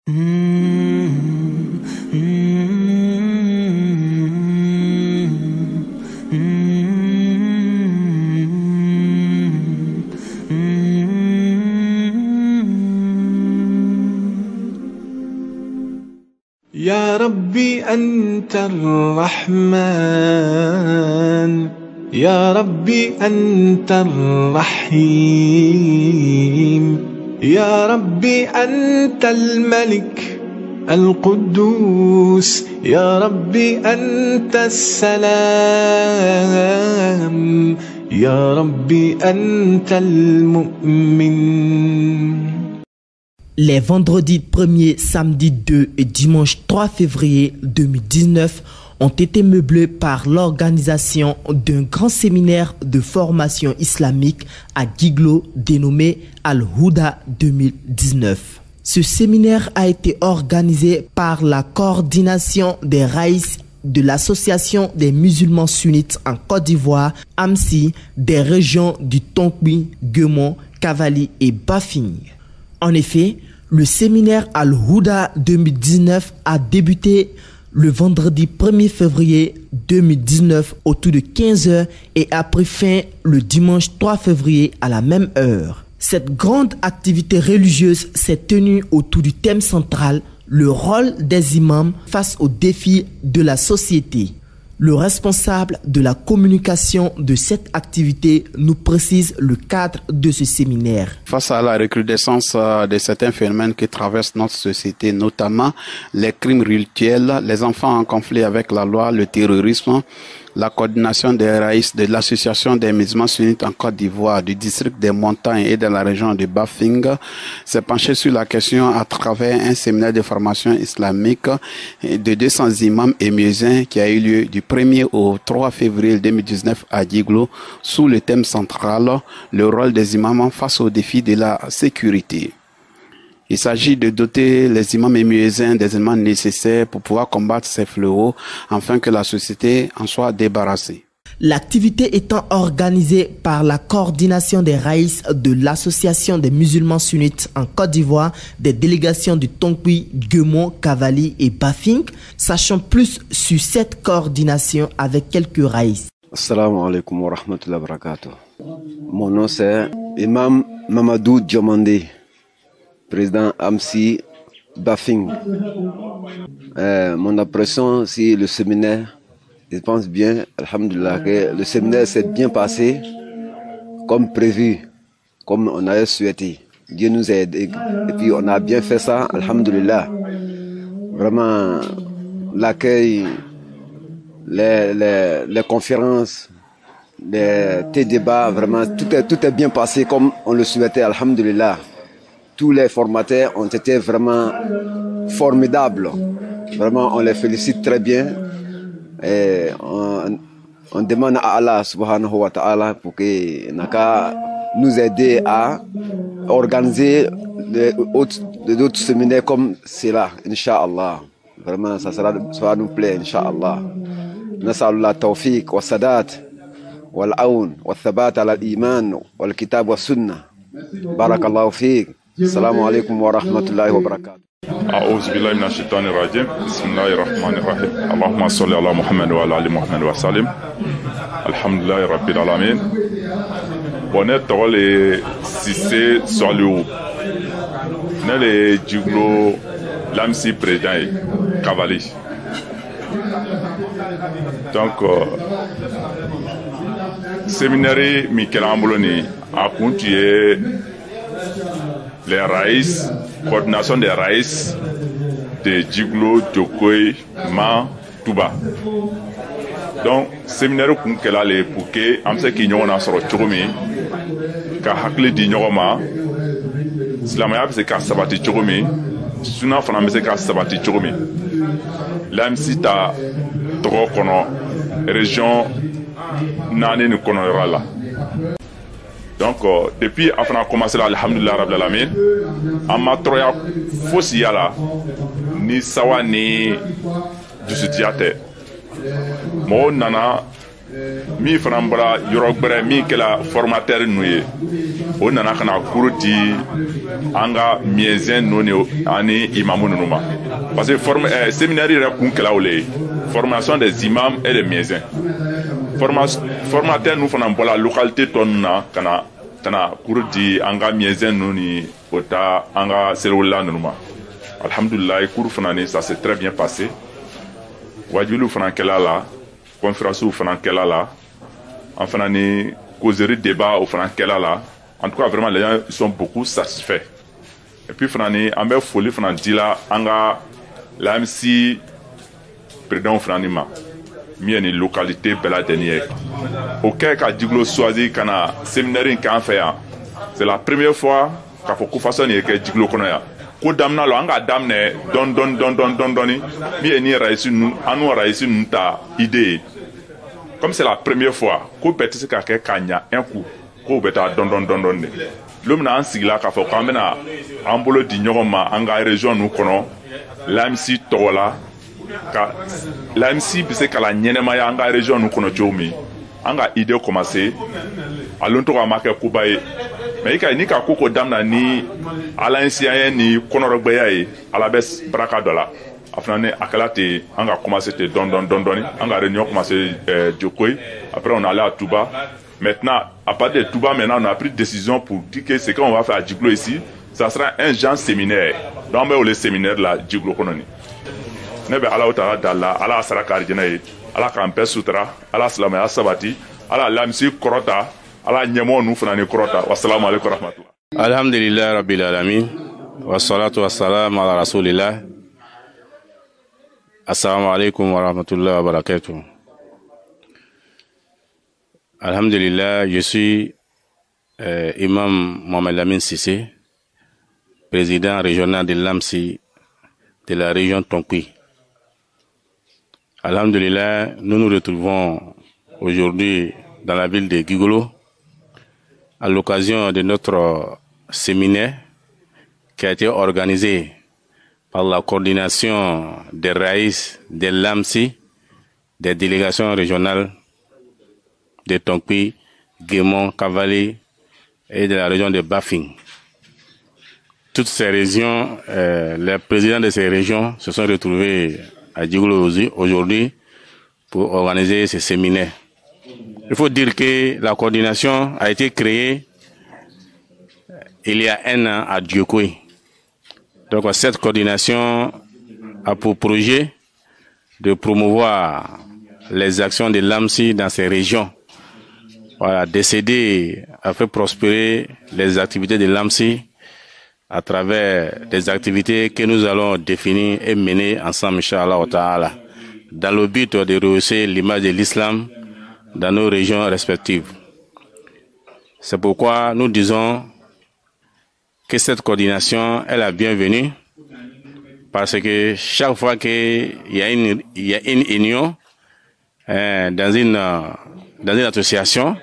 يا ربي أنت الرحمن يا ربي أنت الرحيم يا ربي أنت الملك القدوس يا ربي أنت السلام يا ربي أنت المؤمن. Les vendredis 1er, samedi 2 et dimanche 3 février 2019 ont été meublés par l'organisation d'un grand séminaire de formation islamique à Guiglo dénommé Al-Houda 2019. Ce séminaire a été organisé par la coordination des raïs de l'Association des musulmans sunnites en Côte d'Ivoire, AMSI, des régions du Tonkbi, Guemon, Cavali et Bafing. En effet, le séminaire Al-Houda 2019 a débuté le vendredi 1er février 2019 autour de 15h et a pris fin le dimanche 3 février à la même heure. Cette grande activité religieuse s'est tenue autour du thème central, le rôle des imams face aux défis de la société. Le responsable de la communication de cette activité nous précise le cadre de ce séminaire. Face à la recrudescence de certains phénomènes qui traversent notre société, notamment les crimes rituels, les enfants en conflit avec la loi, le terrorisme, la coordination des raïs de l'Association des musulmans sunnites en Côte d'Ivoire, du district des montagnes et de la région de Bafing s'est penché sur la question à travers un séminaire de formation islamique de 200 imams et muezzins qui a eu lieu du 1er au 3 février 2019 à Guiglo sous le thème central, le rôle des imams face aux défis de la sécurité. Il s'agit de doter les imams et muezzins des éléments nécessaires pour pouvoir combattre ces fléaux afin que la société en soit débarrassée. L'activité étant organisée par la coordination des raïs de l'Association des musulmans sunnites en Côte d'Ivoire, des délégations du Tonkbi, Guemon, Cavali et Bafing, sachant plus sur cette coordination avec quelques raïs. Assalamu alaikum wa rahmatullahi wa barakatuh. Mon nom c'est Imam Mamadou Diomandé, président AMSI Bafing. Mon impression si le séminaire, je pense bien, alhamdulillah, que le séminaire s'est bien passé comme prévu, comme on avait souhaité. Dieu nous a aidés et puis on a bien fait ça, alhamdulillah. Vraiment, l'accueil, les conférences, tes débats, vraiment, tout est bien passé comme on le souhaitait, alhamdulillah. Tous les formateurs ont été vraiment formidables. Vraiment, on les félicite très bien. Et on demande à Allah subhanahu wa ta'ala pour qu'il nous aider à organiser d'autres séminaires comme cela, Inch'Allah. Vraiment, ça nous plaît, Inch'Allah. Nas'alullah tawfiq wa sadat wal aoun wa thabat ala al-iman wal kitab wa sunnah. Barakallahu fiqh. Assalamu alaikum wa rahmatullahi wa barakatuh. أعوذ بالله من الشيطان الرجيم بسم الله الرحمن الرحيم اللهم صل على محمد وعلى آل محمد وسلم الحمد لله رب العالمين. Bonne tole Cissé Soliou ne le Guiglo l'AMSI président Cavali. Donc séminaire Michel Amboloni a continué les raïs, coordination des raïs de Guiglo, Djokoy, Ma, Touba. Donc, séminaire pour qu'elle allait pour que amse qui n'y a sur Tchoumi, ka hakli di nyoma, Islamaya c'est ka sabati Tchoumi, Suna fana c'est ka sabati Tchoumi. L'AMSI ta trop kono région nani nous connaîtra là. Donc, depuis qu'on a commencé là, alhamdulillah rabbil alamin, en matroya fosi yala, ni sawa ni du soutiate. Mo nana mi fana bɔra yɔrɔ gbɛrɛ min kɛla formateur nu ye o nana ka na cours di an ka miɛzɛn nu ni ani imamu nunu ma parce que séminaire yɛrɛ kun kɛla o le ye formation des imams et des miɛzɛn formateur nu fana bɔra localité tɔ nu na ka na cours di an ka miɛzɛn nu ni o ta an ka serewolila nunu ma alhamdulilayi cours fana ni ça s'est très bien passé wajuliw fana kɛla la conférence fana kɛla la en fana ni causerie débat au fana kɛla la en tout cas vraiment les gens sont beaucoup satisfaits et puis fana ni an bɛ foli fana di la an ka l'AMC président fana ni ma min ni localité bɛɛ lajɛlen ye o kɛ ka Jiglo choisi ka na séminaire in k'an fɛ yan c'est la première fois k'a fɔ ko façon nin ye kɛ Jiglo kɔnɔ yan ko damina lo an ka daminɛ dɔɔni min ye ni raïsi nu anu raïsi nu ta idée comme c'est la première fois ko bɛɛ tɛ se ka kɛ ka ɲa un coup ko bɛ taa dɔɔni de don min an sigila k'a fɔ k'an bɛna an bolo di ɲɔgɔn ma an ka région nu kɔnɔ l'AMC tɔgɔ la ka l'AMC bɛ se ka la ɲɛnɛmaya an ka région nu kɔnɔ cogo min an ka idée commencé a lon tɔgɔ a ma kɛ koba ye mais i ka ni ka ko damina ni alanciya ni kɔnɔrɔgbɛya ye ala bɛ baraka dɔ la a fana ni a kɛla ten an ka commencé ten dɔɔni an ka réunion commencé Djokoyi après on allait à Touba maintenant à partir de Touba maintenant on a pris décision pour dire que ce qu'on va faire à Djiglo ici ça sera un genre séminaire donc on va le séminaire la Djiglo kɔnɔ ni ne bɛ ala taala da la ala sara ka arijinɛ ye ala k'an bɛɛ sutura ala silamɛya sabati ala lamisi kɔrɔta ala ɲɛmɔgɔ nu fana ni kɔrɔta wassalamu alaikum warahmatullah alhamdulillah rabbil alamin wassalatu wassalamu ala rasulillah assalamu alaikum warahmatullah wabarakatuh. Alhamdulillah, je suis imam Mohamed Lamine Sissé, président régional de l'AMC de la région Tonkpi. Alhamdulillah, nous nous retrouvons aujourd'hui dans la ville de Gigolo à l'occasion de notre séminaire qui a été organisé par la coordination des raïs de l'AMC, des délégations régionales de Tonkpi, Guémon, Cavali et de la région de Bafing. Toutes ces régions, les présidents de ces régions se sont retrouvés à Djiglo aujourd'hui pour organiser ces séminaires. Il faut dire que la coordination a été créée il y a 1 an à Djokoyi. Donc cette coordination a pour projet de promouvoir les actions de l'AMC dans ces régions. Voilà, d'aider à faire prospérer les activités de l'AMC à travers des activités que nous allons définir et mener ensemble, Inch'Allah Ta'ala, dans le but de rehausser l'image de l'islam dans nos régions respectives. C'est pourquoi nous disons que cette coordination est la bienvenue, parce que chaque fois qu'il y a une union dans une association,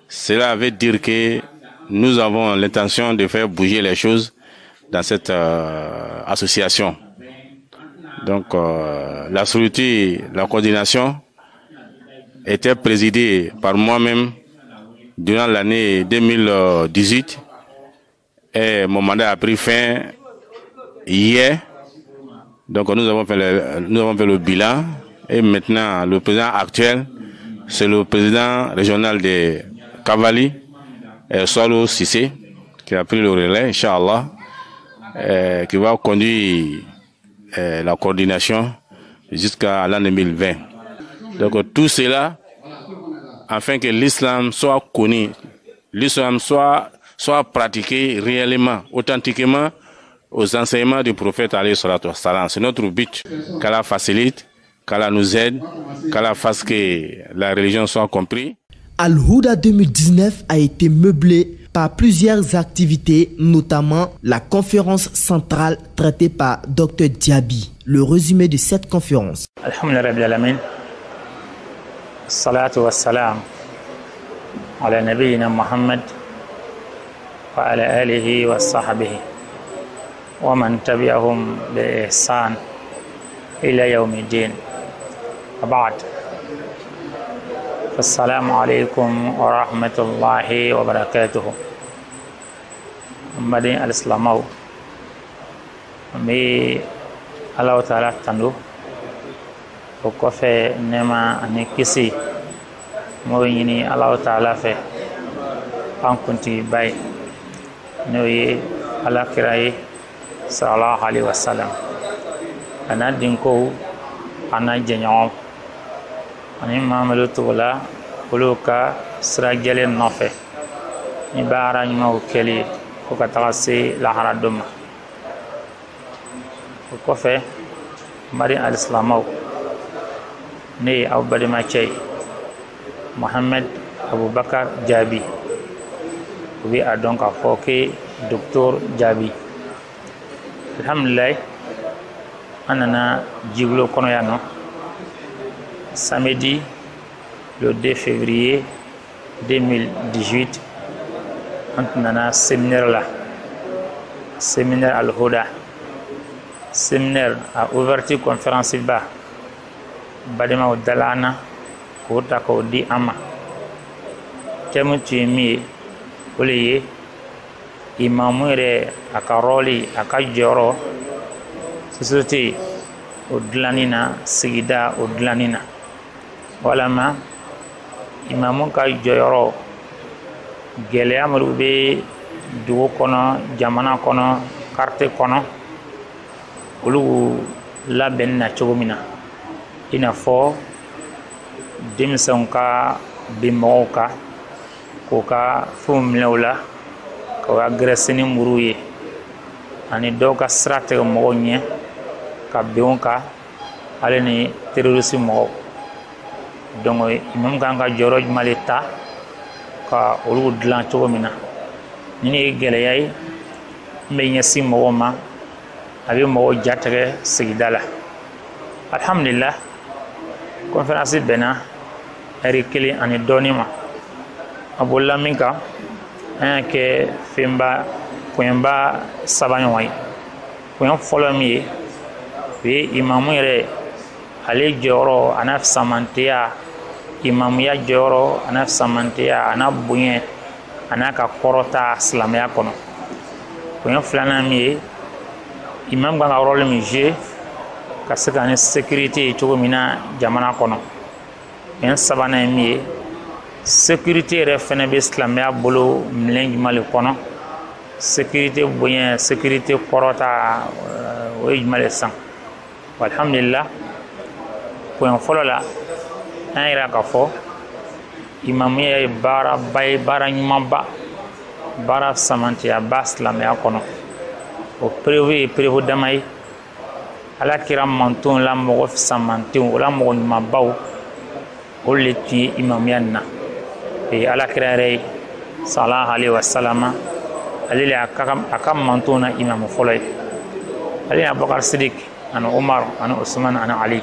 cela veut dire que nous avons l'intention de faire bouger les choses dans cette association. Donc la structure, la coordination était présidée par moi-même durant l'année 2018 et mon mandat a pris fin hier. Donc nous avons fait le bilan et maintenant le président actuel, c'est le président régional de Cavali, Solo Sissé, qui a pris le relais, Inch'Allah, qui va conduire la coordination jusqu'à l'an 2020. Donc tout cela, afin que l'islam soit connu, l'islam soit pratiqué réellement, authentiquement, aux enseignements du prophète alayhi salatu wassalam. C'est notre but, qu'Allah facilite, qu'Allah nous aide, qu'Allah fasse que la religion soit comprise. Al-Houda 2019 a été meublé par plusieurs activités, notamment la conférence centrale traitée par Dr Diaby. Le résumé de cette conférence. Alhamdulillah Rabbil Alamin. Salatu wassalam ala nabiyyina Muhammad wa ala alihi wa sahbihi wa man tabi'ahum bi ihsan ila yawmiddin. Ba'd. Assalamu alaikum wa rahmatullahi wa barakatuh. Mbadi al-Islamaw. Mbe Allah Ta'ala tando. O kofe nema ani kisi. Mo yini Allah Ta'ala fe. An kunti bay. No ye ala kiraye sallallahu alaihi wasallam. Ana dinko ana jenyo. Ani mamelu tugula uluka sira jelen nofe. Ni bara nyima o keli ko ka taga se lahara doma. O kofe mari al-Islamaw ne aw badima cey Mohamed Abubakar Jabi oui a donc a foke docteur Jabi. Alhamdulillah anana jiglo kono yano samedi le 2 février 2018 antunana séminaire Al-Huda, séminaire à ouverture conférence ba badema o dalana ko ta ko di ama temu timi oleye imamu re akaroli akajoro société o dlanina sigida o dlanina walama imamu ka joyoro gele amru be duwo kono jamana kono carte kono olu laben na chogomina ina fo dimson ka bimoka ko ka fum lewla ko agresini muruye ani doka strate mo nye ka beonka aleni terrorisme mo dongo imam ganga joroj maleta ka olu dlan chogomina ni gele yai me nyasi mo ma abi mo jatare sigidala alhamdulillah conférence bena erikeli ani donima abulla minka ke femba poemba sabanyoi poem folomi be imamu re ale joro anaf samantia imamu ya joro anaf samantia anabunye anaka korota islamia kono poem flana mi imam ganga role mi je ka sekane sécurité chogomina jamana kono en sabana mi sécurité refene be islamia bolo mlengi mali kono sécurité boyen sécurité korota o ijmale sang alhamdulillah point folola ayra ka fo imam ye bara bay bara nyumba bara samantia baslamia kono o prévu damay ala kiram manton la mo samantin la mo mabaw o leti imam yanna e ala kirare sallallahu alaihi wasallam alili akam manton na imam folay ali Abubakar Siddiq ana Umar ana Usman ana Ali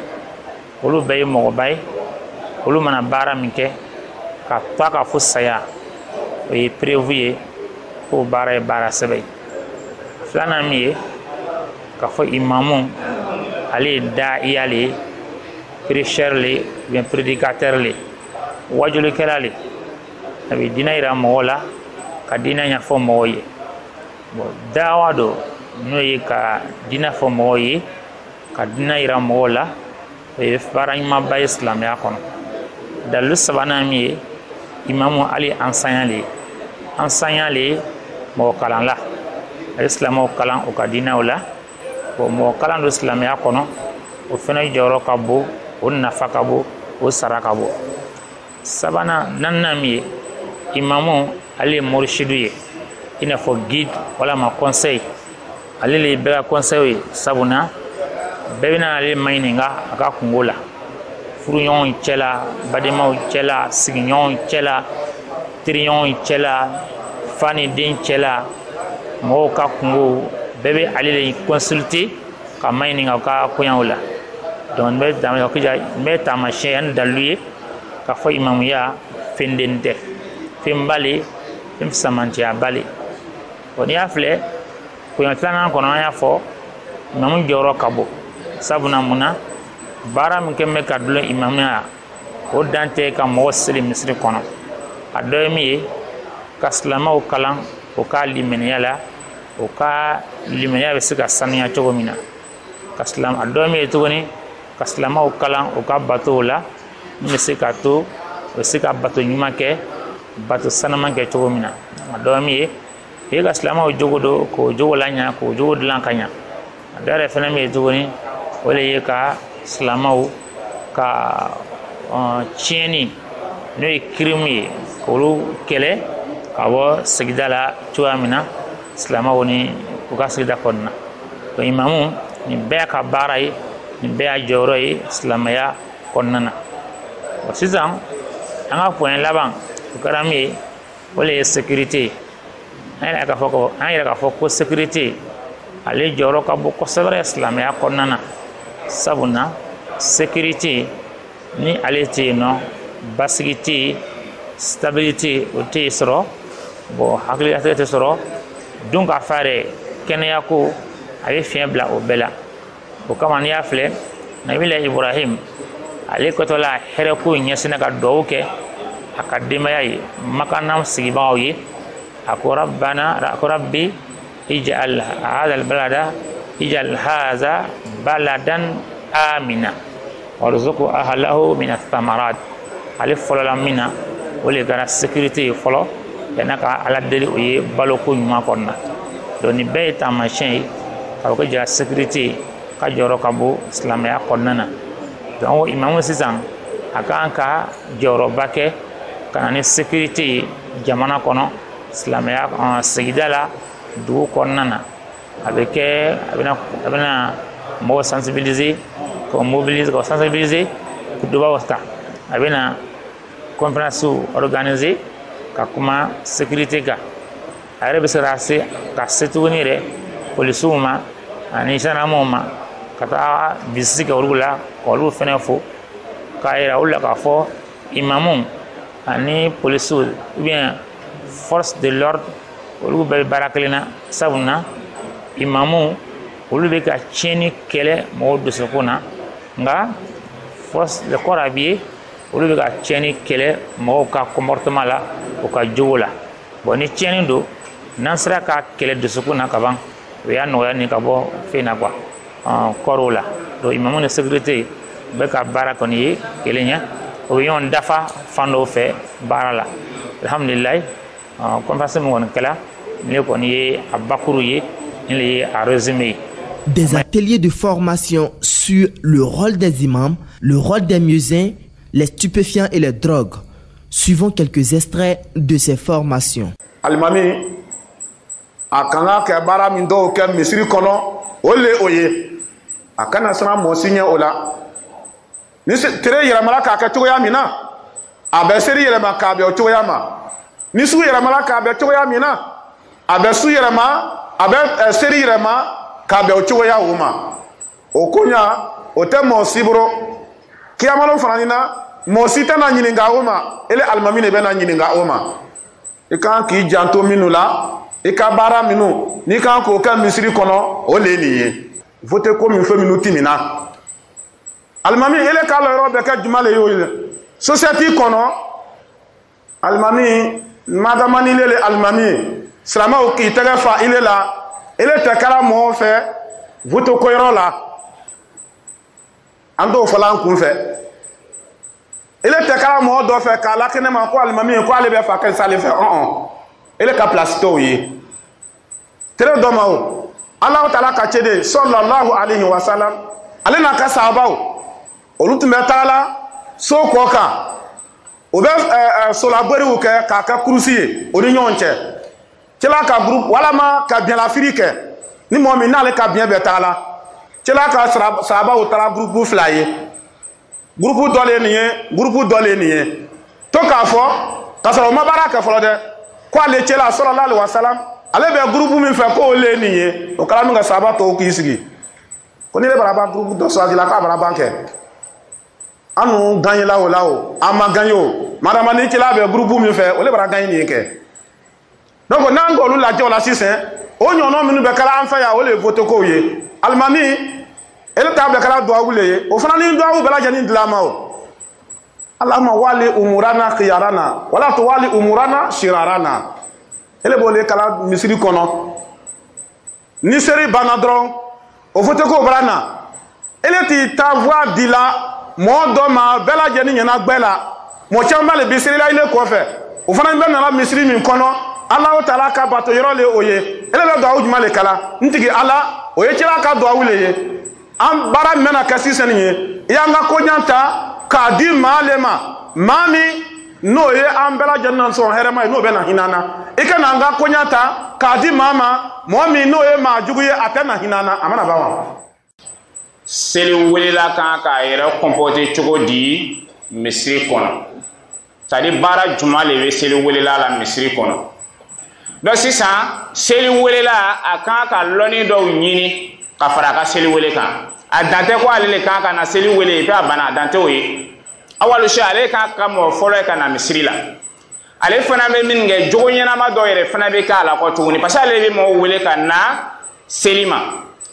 olu bay mo bay olu mana bara minke ka taka fusaya e prévu ko bara sebay flana mi ka fo imamu ali da'iya le prêcheur le bien prédicateur le wajulu kelale abi dina ira mola ka dina nya fo moye bo dawa do noyi ka dina fo moye ka dina ira mola e farany mabba islam ya kono dalu sabana mi imamu ali enseignant le mo kalan la islam o kalan o kadina wala o mo kalan do islam ya kono o fena joro kabo o nafaka bo o saraka bo sabana nanami imamu ali murshidu ina fo guide wala ma conseil ali le be conseil sabuna bebina ali maininga aka kungola furuyon chela badema chela siginyon chela triyon chela fani din chela mo ka kungo bebe ali le consulter ka maininga ka kunyawla don be dam yo kija meta machin daluye ka fo imam ya fendente fimbali fim samantia bali oni afle ko yatana ko na ya fo imam joro kabo sabuna muna bara min kemme kadlo imam ya o dante ka mɔgɔ seli misiri kɔnɔ a dɔ ye min ye ka silamɛw kalan o ka limaniya la o ka limaniya bɛ se ka sanuya cogo min na a dɔ ye min ye tuguni ka silamɛw kalan o ka batow la min bɛ se ka to o bɛ se ka bato ɲuman kɛ bato sanuman kɛ cogo min na a dɔ ye min ye i ka silamɛw jogo don k'o jogo la ɲa k'o jogo dilan ka ɲa a dɔ yɛrɛ fɛnɛ min ye tuguni o de ye ka silamɛw ka tiɲɛni n'o ye kirimu ye k'olu kɛlɛ ka bɔ sigida la cogoya min na silamɛw ni u ka sigida kɔnɔna na imamu nin bɛɛ ka baara ye nin bɛɛ y'a jɔyɔrɔ ye silamɛya kɔnɔna na sisan an ka point laban o kɛra min ye o de ye sécurité an yɛrɛ k'a fɔ ko sécurité ale jɔyɔrɔ ka bon kosɛbɛ silamɛya kɔnɔna na sabula sécurité ni ale tɛ yen nɔ basigi tɛ yen stabilité o tɛ yen sɔrɔ bon hakilila tɛ sɔrɔ dun ka fa yɛrɛ kɛnɛya ko a bɛ fiɲɛ bila o bɛɛ la o kama n'i y'a filɛ nabila Ibrahim ale kɔtɔla hɛrɛ ko ɲɛsinna ka duwawu kɛ a ka denbaya ye makana sigibagaw ye a ko rabbi ij'al hadha baladan amina warzuq ahlahu min ath-thamarat ale fɔlɔla min na o le kɛra sécurité ye fɔlɔ yan'a ka ala deli o ye baloko ɲuman kɔnɔna donc nin bɛɛ ye taamasiyɛn ye ka fɔ ko jaa sécurité ka jɔyɔrɔ ka bon silamɛya kɔnɔna na donc imamu sisan a kan ka jɔyɔrɔba kɛ ka na ni sécurité ye jamana kɔnɔ silamɛya sigida la dugu kɔnɔna na a bɛna mɔgɔw sensibiliser k'o mobiliser k'o sensibiliser k'o dɔbɔ ta a bɛna conférence organiser ka kuma sécurité kan a yɛrɛ bɛ se ka se tuguni yɛrɛ polisiw ma ani gendarmew ma ka taa bisisi kɛ olu la k'olu fɛnɛ fo k'a yira olu la k'a fɔ imamu ani polisiw ou bien force de l'ordre olu bɛɛ bɛ baara kelen na sabu na imamu olu bɛ ka tiɲɛni kɛlɛ mɔgɔw dusukun na nka force de corps habillé olu bɛ ka tiɲɛni kɛlɛ mɔgɔw ka comportement la o ka jogo la bon ni tiɲɛni don n'an sera ka kɛlɛ dusukun na kaban o y'a nɔgɔya ni ka bɔ fɛn na quoi kɔrɔw la donc imamu ni sécurité bɛ ka baara kɔni ye kelen ye o bɛ ɲɔgɔn dafa fan dɔw fɛ baara la alhamdulilayi conférence min kɔni kɛla ne kɔni ye a bakuru ye ne ye a résumé. Des ateliers de formation sur le rôle des imams, le rôle des muezzins, les stupéfiants et les drogues. Suivons quelques extraits de ces formations. Alimami a kanga ke bara min do ke misiri kono ole oye a kana sana mo signe ola ni tere yera mala ka ka to ya mina a be seri yera ma ka be o to ya ma ni su yera mala ka be to ya mina a be su yera ma a be seri yera ma ka be o to ya wo ma o konya o te mo sibro kiyamalo fanina mo sita na nyininga wo ma ele almami ne be na nyininga wo ma e kan ki janto minu la e ka bara minu ni kan ko ka misiri kono o le niye vote ko mi fe minu timina almami ele ka lo ro be ka jumale yo ile society kono almami madama ni le almami salama o ki tege fa ile la ele te kala mo fe vote ko ro la ando fala kun fe ele te kala mo do fe kala kene ma ko almami ko ale be fa ka sale fe ele ka place to yi tere do ma o Allah taala ka chede sallallahu alaihi wasallam ale na ka sahaba o olutumbe taala so ko ka o be so la bori o ke ka kurusi o ni nyonche tela ka groupe wala ma ka bien l'Afrique ni mo mi na le ka bien be taala tela ka sahaba o taala groupe flaye groupe dole niye to ka fo ka so ma baraka fo de ko ale tela sallallahu alaihi wasallam ale be groupe mi fe ko le niye o kala mi ga sahaba to ki sigi ko ni le baraba groupe do so agila ka baraba nke anu gagné lao ama gagno madama ni tela be groupe mi fe o le bara gagné ni ke donc nango lu la jola sisen o nyono mi nu be kala an fa ya o le vote ko ye almami ele ta be kala do awule ye o fana ni do awu bela jani dilama o Allahumma wali umurana khiyarana wala tuwali umurana shirarana. Ele bole kala misiri kono ni seri bana dron o fote ko brana ele ti ta voix dila mo do ma bela jeni nyana gbela mo chamba le bisiri la ile ko fe o fana be na la misiri min kono Allah taala ka bato yoro le oye ele be do awjuma le kala ntigi Allah oye chira ka do awule ye am bara mena kasi senye yanga ko nyanta ka di malema mami no ye ambela jannan son herema no be na hinana ikana nga ko nyanta ka di mama momi no ye ma juguye atena hinana amana bawa seli welela kan ka yɛrɛ comporter cogo di misiri kɔnɔ c'est à dire baara juma le bɛ seli welela la misiri kɔnɔ donc sisan seli welela a kan ka lɔnni dɔw ɲini ka fara a ka seli wele kan a dan tɛ ko ale le kan ka na seli wele et puis a banna a dan tɛ o ye awalu se ale kan ka mɔgɔ fɔlɔ ye ka na misiri la ale fana bɛ min kɛ jogo ɲɛnama dɔw yɛrɛ fana bɛ k'a la kɔ tuguni parce que ale bɛ mɔgɔw wele ka na seli ma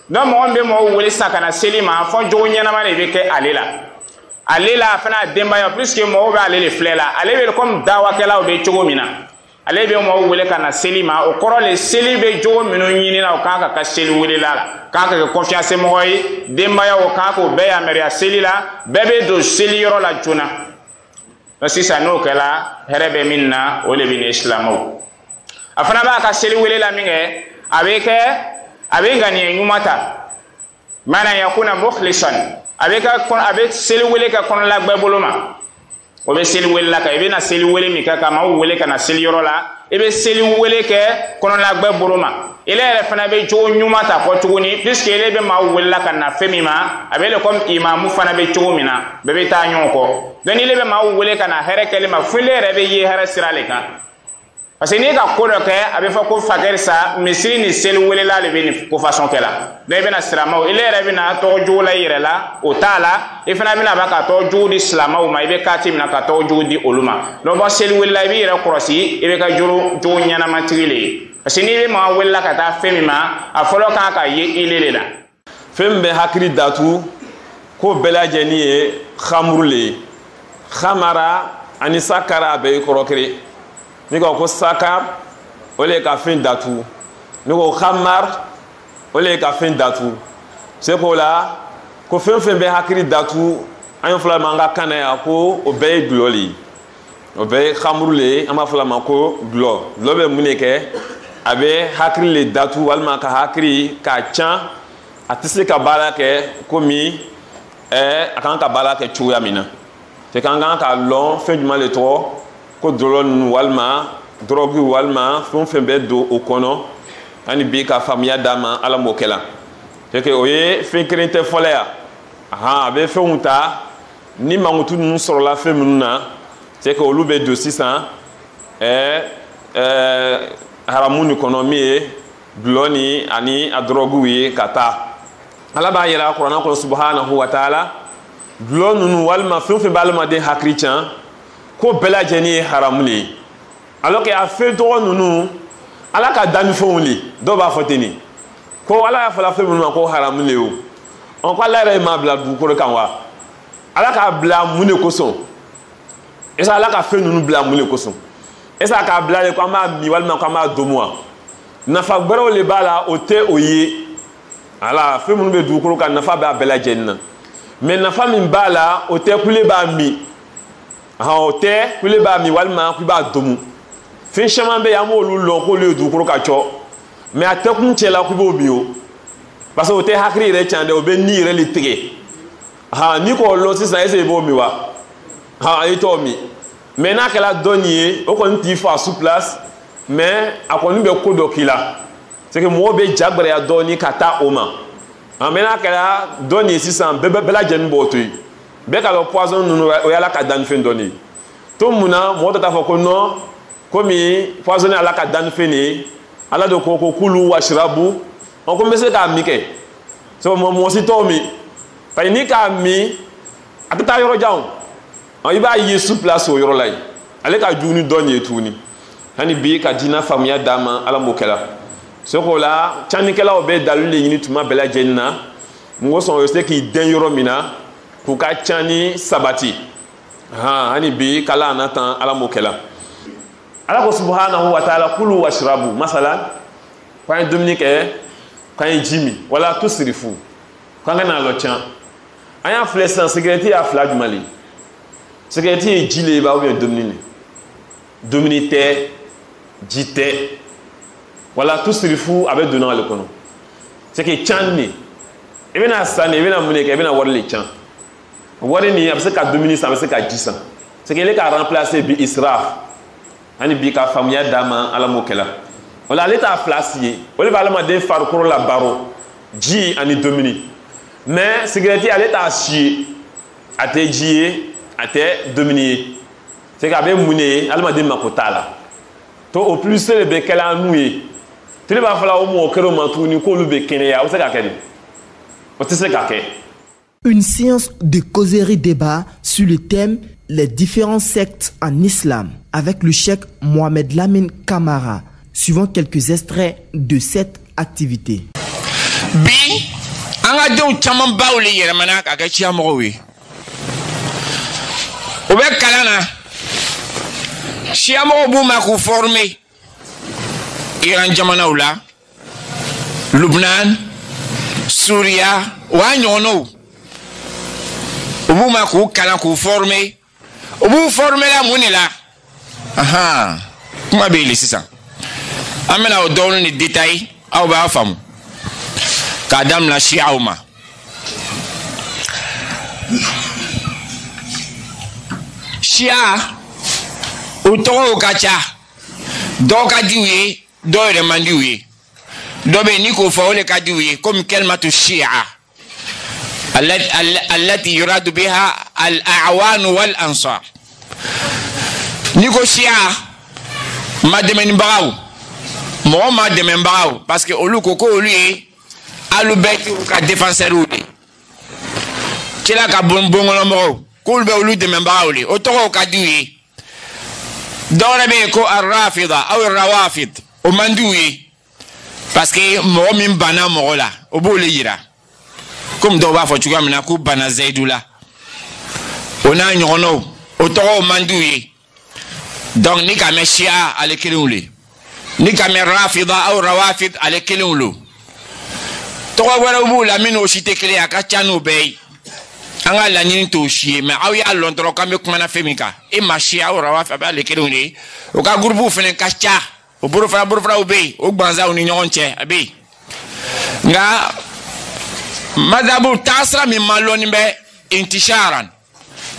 donc mɔgɔ bɛ mɔgɔw wele sisan ka na seli ma fɔ jogo ɲɛnama de bɛ kɛ ale la ale la fana a denbaya puisque mɔgɔw bɛ ale de filɛ la ale bɛ comme dawakɛlaw bɛ cogo min na ale bɛ mɔgɔw wele ka na seli ma o kɔrɔ le seli bɛ jogo minnu ɲini na o kan ka kɛ seli welela la kan ka kɛ confiance mɔgɔ ye denbaya o kan k'o bɛɛ yamaruya seli la bɛɛ bɛ don seli yɔrɔ la joona donc sisan n'o kɛla hɛrɛ bɛ min na o de bɛ ni silamɛw a fana b'a ka seli wele la min kɛ a bɛ ŋaniya ɲuman ta mana yakuna mukhlisan a bɛ seli wele kɛ kɔnɔla bɛɛ bolo ma o bɛ seli wele la kan i bɛ na seli wele min kɛ ka maaw wele ka na seli yɔrɔ la i bɛ seli wele kɛ kɔnɔla bɛɛ bolo ma ele yɛrɛ fana bɛ jogo ɲuman ta kɔ tuguni puisque ele bɛ maaw wele la ka na fɛn min ma a bɛ le comme imamu fana bɛ cogo min na bɛɛ bɛ taa ɲɔgɔn kɔ donc ele bɛ maaw wele ka na hɛrɛ kɛli ma fo ele yɛrɛ bɛ ye hɛrɛ sira le kan parce que n'i ka ko dɔ kɛ a bɛ fɔ ko fakɛri sa misiri ni seli welela de bɛ nin ko fasɔn kɛ la donc i bɛna silamɛw ele yɛrɛ bɛna tɔgɔ jugu la i yɛrɛ la o t'a la i fana bɛna ba ka tɔgɔ jugu di silamɛw ma i bɛ kati minɛ ka tɔgɔ jugu di olu ma donc bɔ seli welela i b'i yɛrɛ kɔlɔsi i bɛ ka jogo ɲɛnamatigi le ye parce que n'i bɛ maa welela ka taa fɛn min ma a fɔlɔ kan ka ye ile de la fɛn bɛ hakili datu ko bɛɛ lajɛlen ye xamuru le ye xamara ani sakara a bɛɛ ye kɔrɔ kelen ni ko sakar o le ka fɛn datu ni ko khamar o le ka fɛn datu c'est ko la ko fɛn fɛn bɛ hakili datu an ye fila ma an ka kan na yan ko o bɛɛ ye dulɔ le ye o bɛɛ ye xamuru le ye an b'a fila ma ko dulɔ dulɔ bɛ mun de kɛ a bɛ hakili le datu walima ka hakili ka can a tɛ se ka baara kɛ komi a kan ka baara kɛ cogoya min na c'est kan kan ka lɔn fɛn jumɛn le tɔgɔ ko dɔlɔ ninnu walima drogue walima fɛn fɛn bɛ don o kɔnɔ ani bi ka faamuya d'a ma ala m'o kɛ la c'est que o ye fɛn kelen tɛ fɔlɔ yan a bɛ fɛnw ta ni mankutu ninnu sɔrɔla fɛn minnu na c'est que olu bɛ don sisan haramu ni kɔnɔ min ye dulɔ ni ani a drogue ye ka taa ala b'a yira kuranɛ kɔnɔ subhanahu wa taala dulɔ ninnu walima fɛn fɛn bɛ adamaden hakili can ko bɛɛ lajɛlen ye haramu le ye alors que a fɛn tɔgɔ ninnu ala ka dannifɛnw le dɔw b'a fɔ ten nin ko ala y'a fɔla fɛn minnu ma ko haramu le o ko ala yɛrɛ m'a bila dugukolo kan wa ala k'a bila mun de kosɔn est ce que ala ka fɛn ninnu bila mun de kosɔn est ce que a k'a bila de ko an b'a min walima ko an b'a domu wa nafa wɛrɛw le b'a la o tɛ o ye ala fɛn minnu bɛ dugukolo kan nafa b'a bɛɛ lajɛlen na mais nafa min b'a la o tɛ kule b'a min o tɛ kule b'a min walima k'i b'a domu fɛn caman bɛ yen an b'olu lɔn k'olu ye dugukolo ka cɔ mais a tɛ kun cɛ la k'i b'o min o parce que o tɛ hakili yɛrɛ can dɛ o bɛ ni yɛrɛ le tigɛ n'i k'o lɔn sisan est ce que i b'o min wa i t'o min mais n'a kɛra dɔ nin ye o kɔni t'i fɔ a sur place mais a kɔni bɛ ko dɔ k'i la c'est que mɔgɔw bɛ jagbariya dɔɔni ka taa o ma mais n'a kɛra dɔ nin ye sisan bɛɛ lajɛlen b'o to yen bɛɛ ka dɔn poison ninnu o ye ala ka dannifɛn dɔ de ye to mun na mɔgɔ dɔ t'a fɔ ko non komi poison ye ala ka dannifɛn de ye ala de ko kulu washrabu ko n bɛ se k'a min kɛ sabu mɔgɔ si t'o min parce que n'i k'a min a tɛ taa yɔrɔ jan o i b'a ye sur place o yɔrɔ la yen ale ka jugu ni dɔ nin ye tuguni hali bi ka diinɛ faamuya d'a ma ala m'o kɛ la c'est ko la canikɛlaw bɛ dalilu de ɲini tuma bɛɛ lajɛlen na mɔgɔ sɔn o bɛ se k'i den yɔrɔ min na k'u ka ca ni sabati hani bi kala natan ala mokela ala ko subhanahu wa ta'ala kulu washrabu masalan quand Dominique quand Jimmy wala tusrifu quand na lo chan aya flesan secrétaire a fla du Mali secrétaire jile ba ou bien Dominique jité wala tusrifu avec donnant le kono c'est que channi e bena sane e bena muneke e bena warle chan warle ni abse ka Dominique abse ka jisa c'est que les ka remplacer bi israf ani bi ka famille dama ala mokela wala l'état placier wala ba la de farkoro la baro ji ani Dominique mais secrétaire l'état chier ate ji ate Dominique c'est que abe mune ala de makotala to au plus c'est be kala noué tu va falloir au moins que le ko lu be kenya o se ka kedi o te se ka ke. Une séance de causerie débat sur le thème les différentes sectes en islam avec le cheikh Mohamed Lamine Camara, suivant quelques extraits de cette activité. Bi anga do chaman bawle yere mana ka ga chiamo wi o be kalana chiamo bu ma ko formé Iran jamana ula Lubnan Syria wa nyono obu ma ko kala ko formé obu formé la munela aha kuma be le sisa amena o don ni détail aw ba fam kadam la shia uma shia o to kacha do ka diwe do re mandiwe do be ni ko fawle ka diwe comme kalmatu shia التي يراد بها الأعوان والأنصار نيكو شيا ما دمن باو مو ما دمن باو parce que olu koko lui alu beti ka défenseur uli kila ka bonbon mo ko be olu demn baw li o to ka diwi dole be ko ar-rafida aw ar-rawafid o mandiwi parce que mo min bana mo la o bo le yira comme do ba fo chuga mina ku bana zaidula ona nyono o to mandiwi donc ni ka me shia ale keluli ni ka me rafida aw rawafid ale kelulu to wala bu la min o shite kele aka chanu be anga la nyin to shie mais aw ya londro ka me kuma na femika e ma shia aw rawafid ale keluli o ka groupe fene ka cha o buru fra o be o gbanza o ni nyonche abi nga madabu tasra mi maloni be intisharan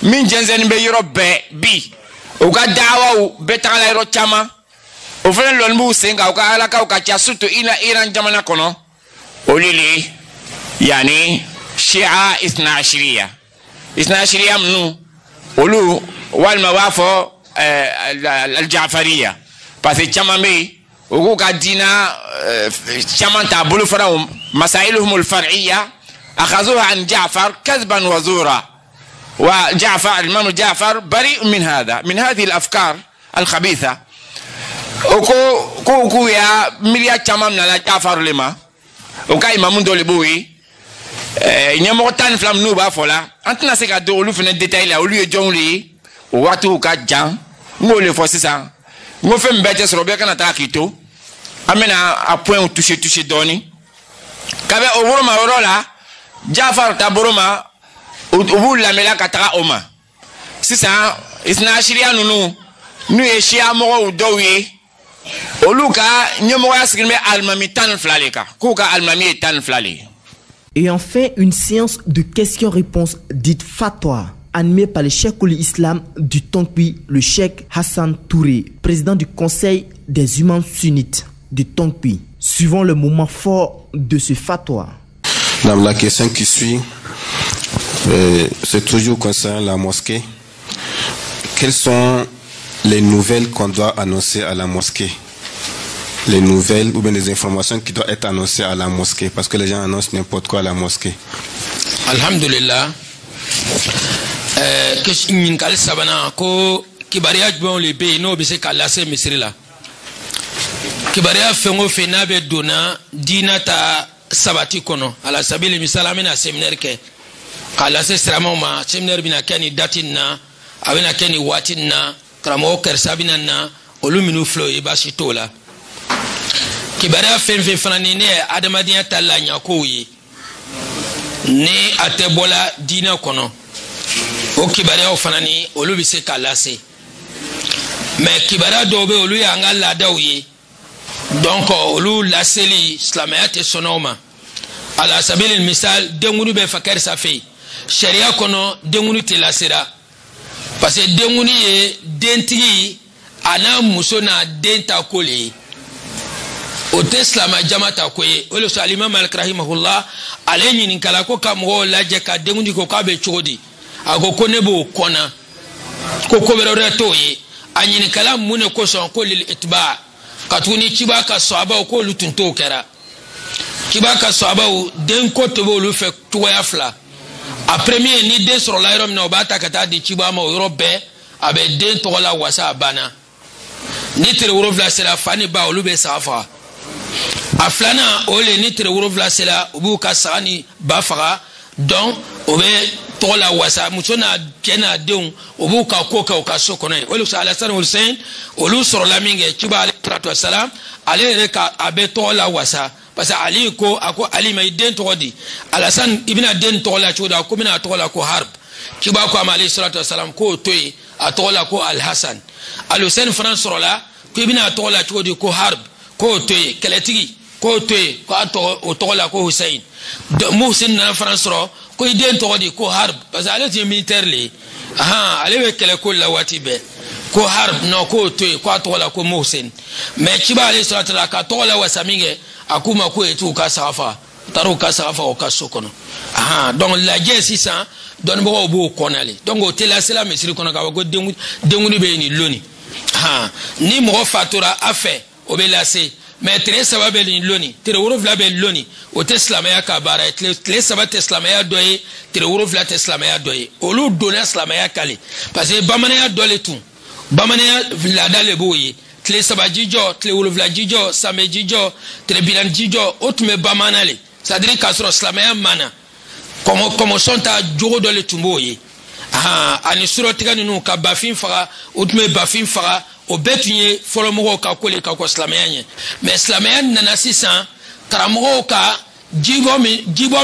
min jenzen be yoro be bi o ka dawa o betala yoro chama o fene lolmu senga o ka ala ka o ka cha sutu ina Iran jamana kono olili yani shia isna ashriya mnu olu wal mawafo al-Ja'fariyya parce que chama me o ka dina chama ta bulu fara masailuhum al-far'iyya أخذوها عن جعفر كذبا وزورا وجعفر الإمام جعفر بريء من هذه الأفكار الخبيثة وكو يا مليا تمام نلا جعفر لما وكاي إمام دولبوي نيمو تان فلام نوبا فولا أنتنا سيكا دولو فينا ديتايل أولو يجون لي واتو كجان ngole fosisa ngo fem bete so be kana takito amena a point toucher doni kabe o woro ma worola Jafar taboroma ubu la mela katara oma sisa isna shiria nunu nu e shia mo dowi oluka nyomo yaskime almami tan flaleka kuka almami tan flali. Et enfin une séance de questions-réponses dite fatwa animée par le cheikh ul-Islam du Tonkui, le cheikh Hassan Touré, président du conseil des imams sunnites du Tonkui, suivant le moment fort de ce fatwa. Dans la question qui suit, c'est toujours concernant la mosquée. Quelles sont les nouvelles qu'on doit annoncer à la mosquée? Les nouvelles ou bien les informations qui doivent être annoncées à la mosquée, parce que les gens annoncent n'importe quoi à la mosquée. Alhamdulillah. Kal sabana ko kibaria bon le be no be se kala se misri la. Kibaria fengo fena be dona dinata sabati kono ala sabili misala mena séminaire ke kala se srama ma séminaire bina kani datina a bɛna kɛ ni waati na karamɔgɔ karisa bɛna na olu minnu filɛ o ye baasi t'o la kibaruya fɛn fɛn fana ni ne ye adamadenya ta laɲakow ye ni a tɛ bɔla diinɛ kɔnɔ o kibaruyaw fana ni olu bɛ se k'a lase mais kibaruya dɔw bɛ olu y'an ka laadaw ye donc olu laseli silamɛya tɛ sɔn o ma ala sabili misal denkuli bɛ fa karisa fɛ yen sariya kɔnɔ denkuli tɛ lasera parce que denkuli ye dentigi a n'a muso n'a den ta ko le ye o tɛ silamɛ jama ta ko ye o de sɔrɔ alimami Malik rahimahullah ale ɲininkala ko ka mɔgɔw lajɛ ka denkuli ko k'a bɛ cogo di a ko ne b'o kɔnna ko wɛrɛ t'o ye a ɲininkala mun de kosɔn ko lil itba ka tuguni ciba ka sɔhabaw k'olu tun t'o kɛra ciba ka sɔhabaw den ko tɛ b'olu fɛ cogoya fila a premier ni den sɔrɔla yɔrɔ min na o b'a ta ka taa di ciba ma o yɔrɔ bɛɛ a bɛ den tɔgɔ la wasa a banna ni tile 7 sera fa ni ba olu bɛ saga faga a filanan o le ni tile 7 sera u b'u ka saga ni ba faga donc o bɛ tɔgɔ la wasa muso n'a cɛ n'a denw o b'u ka ko kɛ u ka so kɔnɔ yen o de sɔrɔ Alasan Hussein olu sɔrɔla min kɛ ciba alayhi salatu wasalam ale yɛrɛ ka a bɛ tɔgɔ la wasa parce que Ali ko a ko Ali ma i den tɔgɔ di Alasan i bɛna den tɔgɔ la cogo di a ko bɛna a tɔgɔ la ko Harb ciba ko a ma alayhi salatu wasalam k'o to yen a tɔgɔ la ko Al-Hasan Al-Hussein fana sɔrɔla ko i bɛna a tɔgɔ la cogo di ko Harb k'o to yen kɛlɛtigi k'o to yen k'a tɔgɔ o tɔgɔ la ko Hussein Muhsin nana fana sɔrɔ ko i den tɔgɔ di ko Harb parce que ale tun ye militaire le ye ale bɛ kɛlɛ ko la waati bɛɛ ko Harb non k'o to yen k'a tɔgɔ la ko Muhsin mais ciba alayhi salatu wasalam ka tɔgɔ la wasa min kɛ a k'u ma k'o ye t'u ka saga faga u taara u ka saga faga u ka so kɔnɔ donc lajɛ sisan dɔnnibagaw b'o kɔnale donc o tɛ lasela misiri kɔnɔ k'a fɔ ko denkuli bɛ yen ni loni ni mɔgɔ fatura a fɛ o bɛ lase mais tile 3 bɛ nin loni tile 7 bɛ loni o tɛ silamɛya ka baara ye tile 3 tɛ silamɛya dɔ ye tile 7 tɛ silamɛya dɔ ye olu donna silamɛya kale parce que bamananya dɔ le tun bamananya laada le b'o ye tile 3 jijɔ tile 7 jijɔ samedi jijɔ tile 40 jijɔ o tun bɛ bamanan le c'est à dire k'a sɔrɔ silamɛya ma na kɔmɔsɔn ta jogo dɔ le tun b'o ye ani surɔtigɛ ninnu ka bafin faga o tun bɛ bafin faga o bɛɛ tun ye fɔlɔmɔgɔw ka ko le ka kɔ silamɛya ɲɛ mais silamɛya nana sisan karamɔgɔw ka jibɔ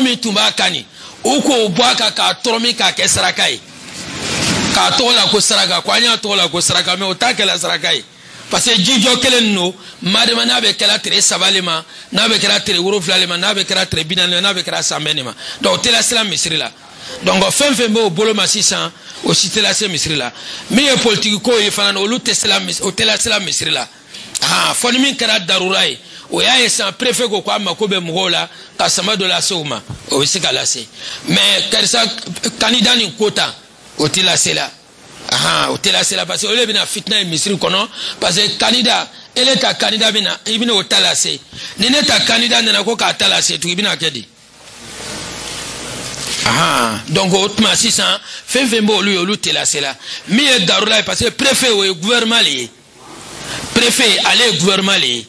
min tun b'a kan nin u k'o bɔ a kan k'a tɔrɔ min k'a kɛ saraka ye k'a tɔgɔ la ko saraka ko an y'a tɔgɔ la ko saraka mais o t'a kɛla saraka ye parce que jijɔ kelen ninnu madama n'a bɛ kɛra tile 3 le ma n'a bɛ kɛra tile 7 le ma n'a bɛ kɛra tile 40 le n'a bɛ kɛra san bɛɛ de ma donc o tɛ lasela misiri la donc fɛn fɛn bɛ o bolo ma sisan o si tɛ lase misiri la min ye politiki ko ye fana olu tɛ lasela misiri la fɔ ni min kɛra darura ye o y'a ye sisan préfet ko k'a mako bɛ mɔgɔw la ka sama dɔ lase o ma o bɛ se ka lase mais karisa candidat nin ko tan o tɛ lasela o tɛ lasela parce que olu bɛna fitina ye misiri kɔnɔ parce que candidat ele ta candidat bɛna i bɛna o ta lase ni ne ta candidat nana ko k'a ta lase tugun i bɛna kɛ di donc o tuma sisan fɛn fɛn bɛ olu ye olu tɛ lasela min ye darula ye parce que préfet o ye gouvernement le ye préfet ale ye gouvernement le ye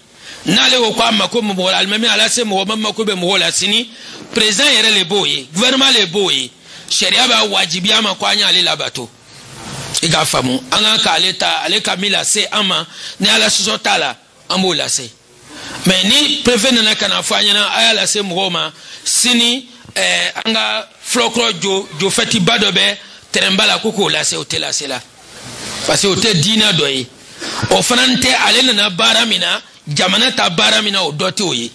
n'ale ko k'a mako bɛ mɔgɔ la alimami ala se mɔgɔ ma mako bɛ mɔgɔ la sini président yɛrɛ le b'o ye gouvernement le b'o ye sariya b'a wajibiya ma ko an y'ale labato i k'a faamu an kan k'ale ta ale ka min lase an ma ni ala sɔsɔ t'a la an b'o lase mais ni préfet nana ka na fɔ an ɲɛna a y'a lase mɔgɔw ma sini an ka fulakura jo fɛtiba dɔ bɛ tɛrɛnba la ko k'o lase o tɛ lase la parce que o tɛ diinɛ dɔ ye o fana tɛ ale nana baara min na jamana ta baara min na o dɔ tɛ o ye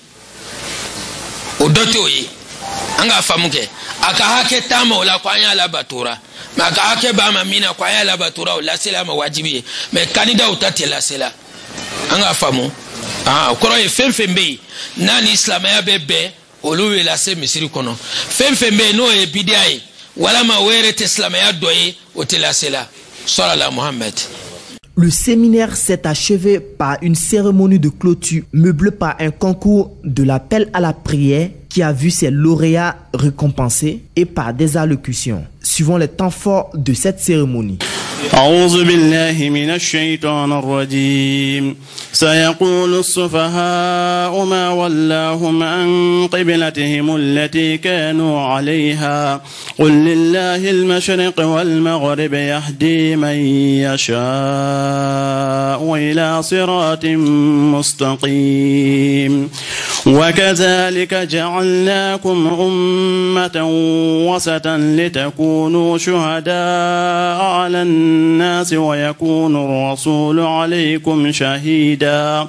o dɔ tɛ o ye an k'a faamu kɛ a ka hakɛ t'a ma o la ko an y'a labatora mais a ka hakɛ b'a ma min na ko an y'a labatora o lasela a ma wajibi ye mais candidat o ta tɛ lasela an k'a faamu o kɔrɔ ye fɛn fɛn bɛ yen n'a ni silamɛya bɛ bɛn olu bɛ lase misiri kɔnɔ fɛn fɛn bɛ yen n'o ye bidiya ye walama o yɛrɛ tɛ silamɛya dɔ ye o tɛ lasela salala Mohamed. Le séminaire s'est achevé par une cérémonie de clôture meublée par un concours de l'appel à la prière qui a vu ses lauréats récompensés et par des allocutions, suivant les temps forts de cette cérémonie. أعوذ بالله من الشيطان الرجيم سيقول السفهاء ما ولاهم عن قبلتهم التي كانوا عليها قل لله المشرق والمغرب يهدي من يشاء إلى صراط مستقيم وكذلك جعلناكم أمة وسطا لتكونوا شهداء على الناس ويكون الرسول عليكم شهيدا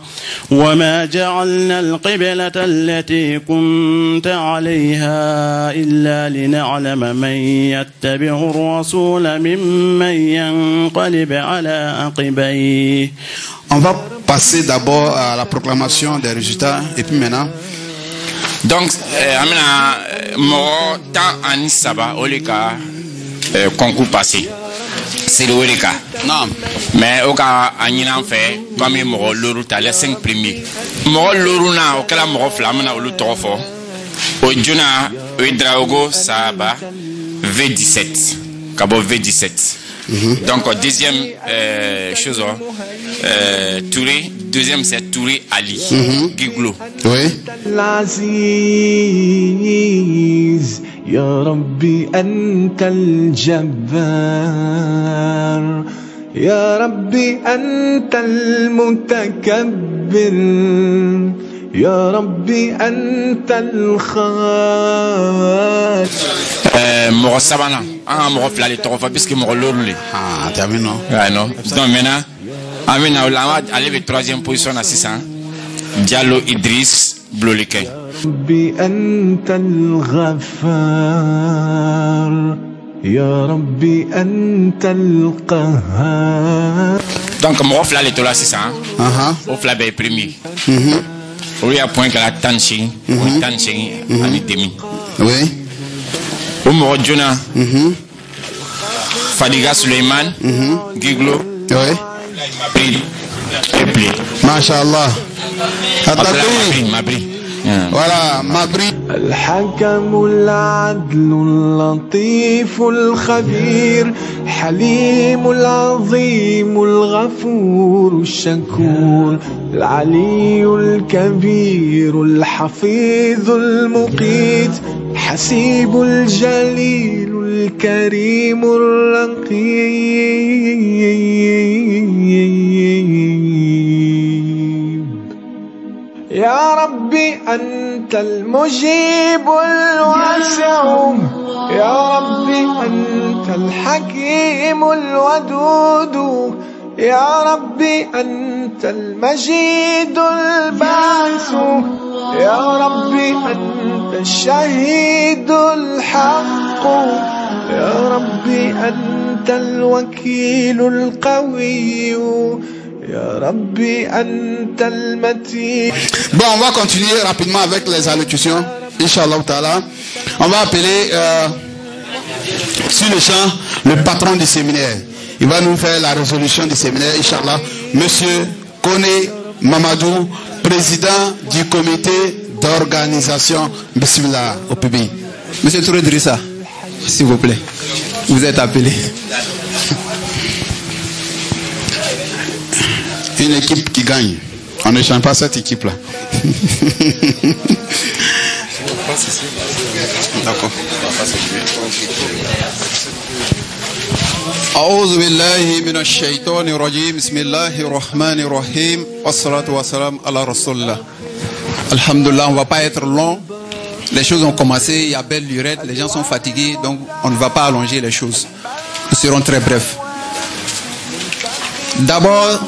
وما جعلنا القبلة التي كنت عليها إلا لنعلم من يتبع الرسول ممن ينقلب على عقبيه. On va passer d'abord à la proclamation des résultats et puis maintenant. Donc, amina mo tan ani saba olika concours passé. C'est le olika. Non. Mais oka anina fait parmi mo lolu ta les 5 premiers. Mo lolu na okala mo flamana olu tofo. O juna o Draogo Saba V17. Cabo V17. Donc deuxième chose Touré, deuxième c'est Touré Ali Giglo. Oui. العزيز يا ربي أنت الجبار يا ربي أنت المتكبر يا ربي أنت الخالق. Moro sabana moro flali torofa puisque moro lorule terminé non. Ouais, non. Donc maintenant amina ulama aller troisième position à 600 Diallo Idriss Bloliken. ربي أنت الغفار يا ربي أنت القهار. Donc moro flali tola 600 au flabe premier oui à point que la tanchi ani demi. Oui. Oumoro Jona, Fadiga Suleiman, Giglo, oui. Epli. Masha'Allah. Mabri. Voilà, Mabri. الحكم العدل اللطيف الخبير حليم العظيم الغفور الشكور العلي الكبير الحفيظ المقيت حسيب الجليل الكريم الرقيب. يا ربي أنت المجيب الواسع يا ربي أنت الحكيم الودود يا ربي أنت المجيد الباعث يا ربي أنت الشهيد الحق يا ربي أنت الوكيل القوي يا ربي أنت المتين. Bon, on va continuer rapidement avec les allocutions. Inch'Allah Ta'ala. On va appeler sur le champ le patron du séminaire. Il va nous faire la résolution du séminaire, Inch'Allah. Monsieur Kone Mamadou, président du comité d'organisation. Bismillah, au public. Monsieur Touré Drissa, s'il vous plaît, vous êtes appelé. Une équipe qui gagne. On ne change pas cette équipe-là. D'accord. أعوذ بالله من الشيطان الرجيم بسم الله الرحمن الرحيم والصلاة والسلام على رسول الله. Alhamdulillah, on ne va pas être long. Les choses ont commencé, il y a belle lurette, les gens sont fatigués, donc on ne va pas allonger les choses. Nous serons très brefs. D'abord,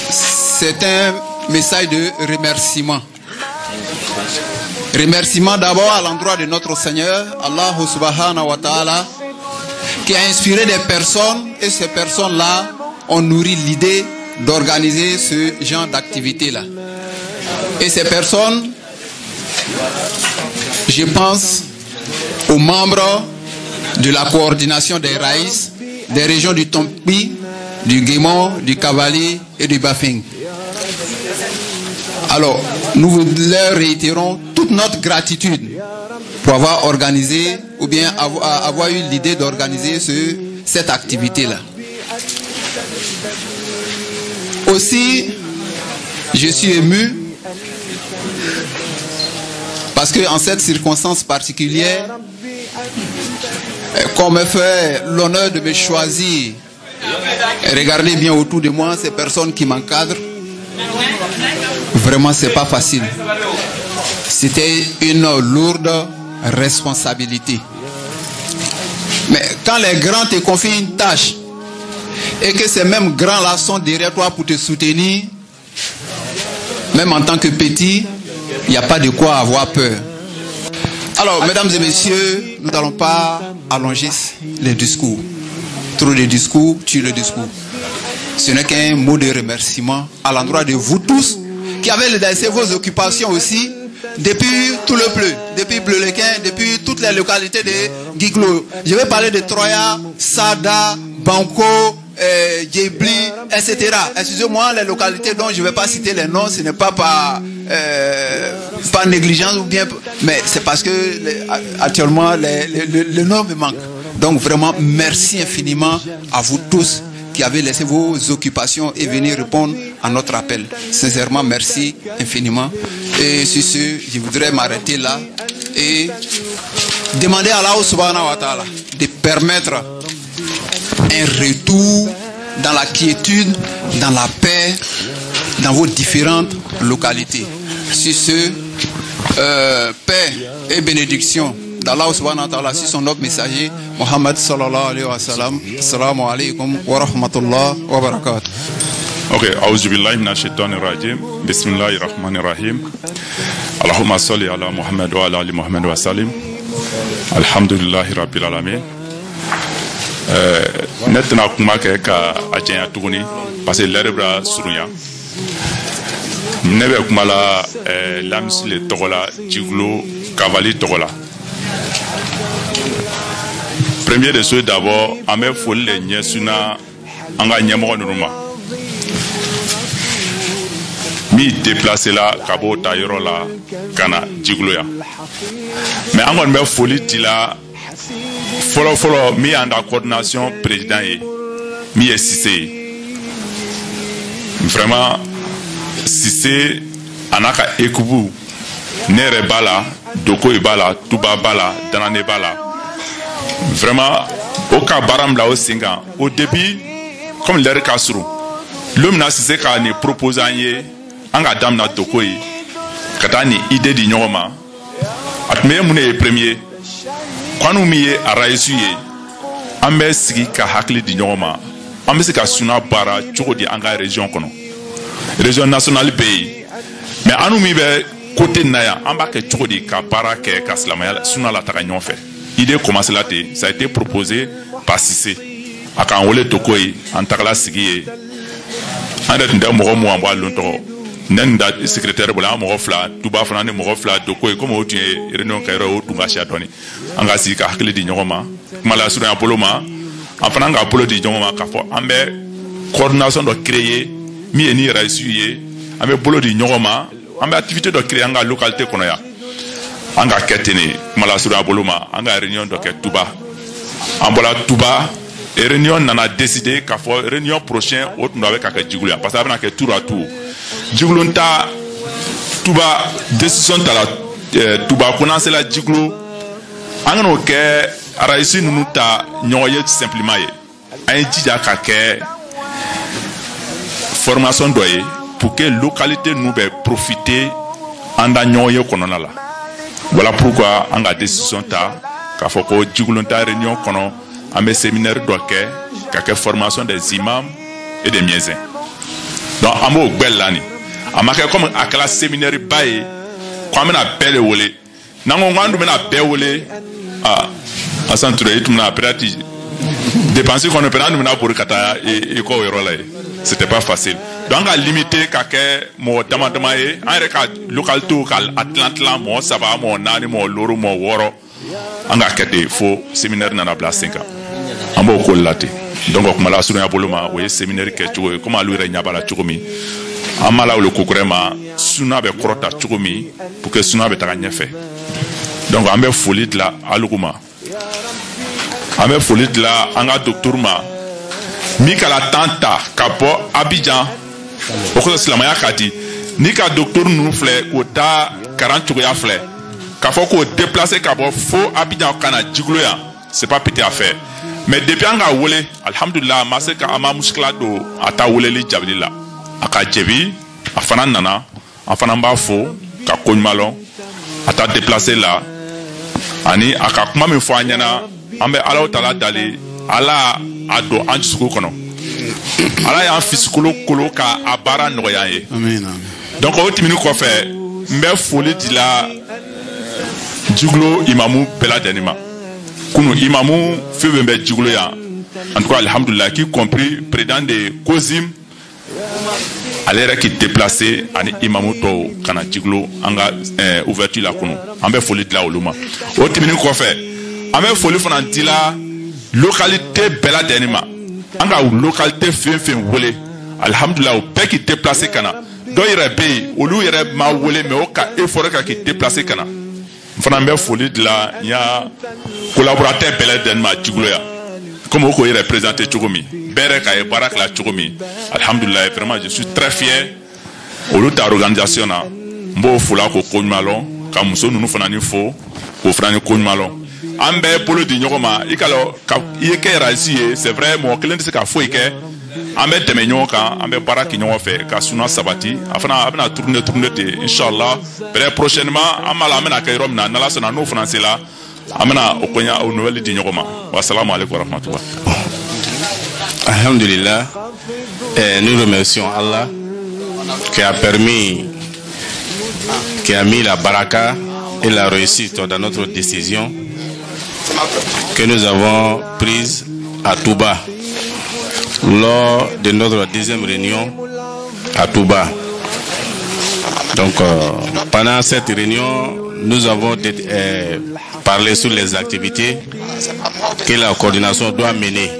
c'est un message de remerciement. Remerciement d'abord à l'endroit de notre Seigneur, Allah subhanahu wa ta'ala, qui a inspiré des personnes, et ces personnes-là ont nourri l'idée d'organiser ce genre d'activité-là. Et ces personnes, je pense aux membres de la coordination des Raïs, des régions du Tompi, du Guémon, du Cavalier et du Bafing. Alors, nous leur réitérons toute notre gratitude pour avoir organisé ou bien avoir eu l'idée d'organiser cette activité-là. Aussi, je suis ému parce que en cette circonstance particulière, qu'on me fait l'honneur de me choisir, regardez bien autour de moi ces personnes qui m'encadrent. Vraiment, c'est pas facile. C'était une lourde responsabilité. Mais quand les grands te confient une tâche et que ces mêmes grands-là sont derrière toi pour te soutenir, même en tant que petit, il n'y a pas de quoi avoir peur. Alors, mesdames et messieurs, nous n'allons pas allonger les discours. Trop de discours tue le discours. Ce n'est qu'un mot de remerciement à l'endroit de vous tous qui avez laissé vos occupations aussi depuis tout le bleu, depuis Bleu-Lequin, depuis toutes les localités de Guiglo. Je vais parler de Troya, Sada, Banco, Djebli, etc. Excusez-moi, les localités dont je ne vais pas citer les noms, ce n'est pas par négligence ou bien, mais c'est parce que actuellement le nom me manque. Donc vraiment, merci infiniment à vous tous qui avez laissé vos occupations et venir répondre à notre appel. Sincèrement, merci infiniment. Et sur ce, je voudrais m'arrêter là et demander à Allah subhanahu wa ta'ala de permettre un retour dans la quiétude, dans la paix, dans vos différentes localités. Sur ce, paix et bénédiction d'Allah subhanahu wa ta'ala sur son noble messager Muhammad sallallahu alayhi wa sallam. Assalamu alaikum wa rahmatullah wa barakatuh. Ok, auzu billahi minash shaitani rajim. Bismillahir rahmanir rahim. Allahumma salli ala Muhammad wa ala ali Muhammad wa sallim. Alhamdulillahi rabbil alamin. Netna kuma ke ka ajenya tuguni parce que l'heure surunya. Nebe kuma la lamsi le togola jiglo cavalier togola. Premier des choses d'abord, on met folie les nyesuna anga nyamoro nuruma. Mi déplacer là kabo tayoro là kana jigloya. Mais on met folie tila follow mi anda coordination président et mi est Cissé. Vraiment Cissé anaka ekubu nere bala doko ibala tuba bala danane bala. Vraiment, au cas baram là au Singa, au début, comme l'air Kasrou, l'homme n'a cessé qu'à ne proposer un dame na tokoi, katani idée d'ignoma. Atmeye mune premier, quand nous m'y arraisuye, ambe sigi ka hakli d'ignoma, ambe sigi ka suna bara choko di anga région kono, région nationale pays. Mais anu m'y be côté naya, amba ke choko di ka bara ke kaslamaya suna la taganyon fait. L'idée commence là, ça a été proposé par Cissé. À quand on le tokoi, en takala sigi, en fait, nous avons un mois longtemps. Nous avons secrétaire de la Morofla, Touba Fernand Morofla, tokoi, comme on dit, réunion Cairo, Tungashi Atoni. En gasi, Kakle di Nyoma, Malasura Apoloma, en fanang Apollo di Nyoma, Kafo, Ambe, coordination de créer, mi-eni raisuye, Ambe Polo di Nyoma, Ambe activité de créer en localité qu'on a. Anga ketene malasura aboloma anga réunion de Touba ambola Touba et réunion nana décidé qu'à faire réunion prochain autre nous avec avec Djigoulia parce que avec tour à tour Djigoulonta Touba décision de la Touba connaissez la Djigoulou anga no ke araisi nous ta nyoye simplement un djija ka ke formation doye pour que localité nous be profiter anda nyoye konona la. Voilà pourquoi on a décision ta qu'a fait que Djigoulonta réunion kono un séminaire d'oké qu'a formation des imams et des miezins. Donc à mo bellani a marqué comme à classe séminaire baye comme na belle wolé nango ngandu mena bewolé à centre et tout na prati dépenser qu'on peut nous na pour kata et ko là c'était pas facile. Donc à limiter kake mo tamatama e en reka local to kal Atlantla mo saba mo nani mo loro mo woro anga kete fo séminaire na place 5 ans ambo ko lati donc ko mala sunu aboloma we séminaire ke to ko malu re nyabala chukumi amala le kokurema suna be krota chukumi pour que suna be taganya fait donc ambe folit la aluguma ambe folit la anga docteur ma mi ka la tanta ka bɔ Abidjan o kɔsɔ silamɛya ka di ni ka docteur ninnu filɛ k'o ta karan cogoya filɛ k'a fɔ k'o déplacer ka bɔ fo Abidjan ka na Jiglo yan c'est pas petit à faire mais depuis an ka wele alhamdulillah ma se ka an ma muskila don a ta weleli jabili la a ka jɛbi a fana nana an fana b'a fo ka ko ɲuman lɔn a ta déplacer la ani a ka kuma min fɔ an ɲɛna an bɛ Alahu Taala dali Ala a don an dusukun kɔnɔ Ala y'an fisikolo kolo ka a baara nɔgɔya an ye donc o tɛmɛnen kɔfɛ n bɛ foli di la Jiglo imamu bɛɛ lajɛlen ma kunu imamu fɛn fɛn bɛ Jiglo yan en tout cas alhamdulillah qui compris président de COSIM ale yɛrɛ k'i déplacer ani imamu tɔw ka na Jiglo an ka ouverture la kunu an bɛ foli di la olu ma o tɛmɛnen kɔfɛ an bɛ foli fana di la localité bɛɛ lajɛlen ma an ka localité fɛn fɛn wele alhamdulillah o bɛɛ k'i déplacer ka na dɔw yɛrɛ bɛ yen olu yɛrɛ ma wele mais o ka effort ka k'i déplacer ka na n fana bɛ foli di la n y'a collaborateur bɛɛ lajɛlen ma Jiglo yan comme o k'o yɛrɛ présenter cogo min bɛɛ yɛrɛ k'a ye baara kɛla cogo min alhamdulillah vraiment je suis très fier olu ta organisation na n b'o fola k'o ko ɲuman lɔn ka muso ninnu fana ni fo k'o fana ni ko ɲuman lɔn an bɛɛ bolo di ɲɔgɔn ma i ka lɔ ka i ye kɛ raisi ye c'est vrai mɔgɔ kelen tɛ se ka foyi kɛ an bɛ tɛmɛ ɲɔgɔn kan an bɛ baara kɛ ɲɔgɔn fɛ ka suna sabati a fana a bɛna tourner ten inchallah très prochainement an b'a la an bɛna kɛ yɔrɔ min na n'Ala sɔnna n'o fana sera an bɛna o koɲa o nouvelle di ɲɔgɔn ma wa salamu alaikum wa rahmatullah. Alhamdulillah, nous remercions Allah qui a permis, qui a mis la baraka et la réussite dans notre décision que nous avons prise à Touba lors de notre deuxième réunion à Touba. Donc pendant cette réunion, nous avons parlé sur les activités que la coordination doit mener.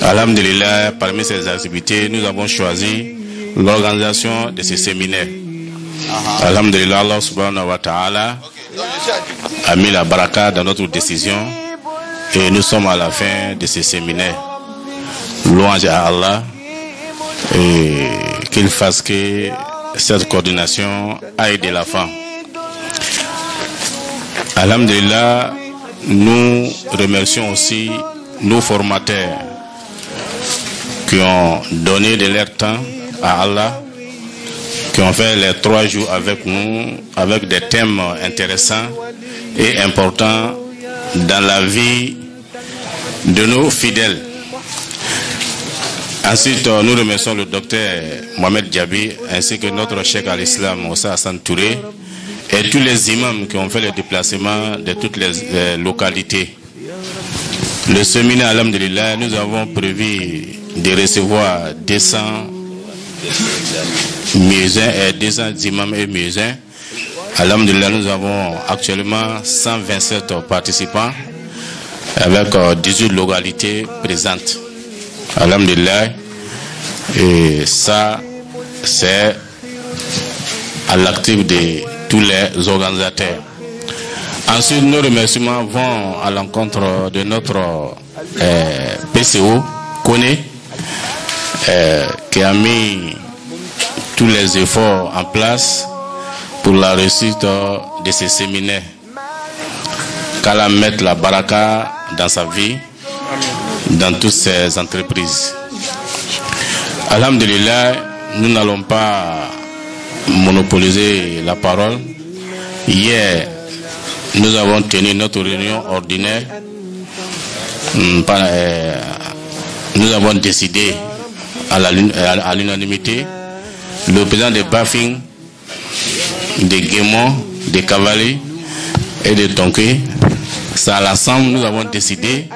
Alhamdulillah, parmi ces activités, nous avons choisi l'organisation de ces séminaires. Alhamdulillah, Allah subhanahu wa ta'ala a mis la baraka dans notre décision et nous sommes à la fin de ces séminaires. Louange à Allah et qu'il fasse que cette coordination aille de l'avant. Alhamdulillah, nous remercions aussi nos formateurs qui ont donné de leur temps à Allah, qui ont fait les 3 jours avec nous, avec des thèmes intéressants et importants dans la vie de nos fidèles. Ensuite, nous remercions le docteur Mohamed Diaby ainsi que notre cheikh à l'islam Moussa Hassan Touré et tous les imams qui ont fait le déplacement de toutes les localités. Le séminaire, alhamdulillah, nous avons prévu de recevoir 200 muezzins et 200 imams et muezzins. Alhamdulillah, nous avons actuellement 127 participants avec 18 localités présentes. Alhamdulillah, et ça, c'est à l'actif de tous les organisateurs. Ensuite, nos remerciements vont à l'encontre de notre PCO, Kone, qui a mis tous les efforts en place pour la réussite de ces séminaires. Qu'Allah mette la baraka dans sa vie, dans toutes ces entreprises. Alhamdulillah, nous n'allons pas monopoliser la parole. Hier, nous avons tenu notre réunion ordinaire. Nous avons décidé à l'unanimité, le président de Bafing, de Guémon, de Cavalier et de Tonké, ça à l'ensemble, nous avons décidé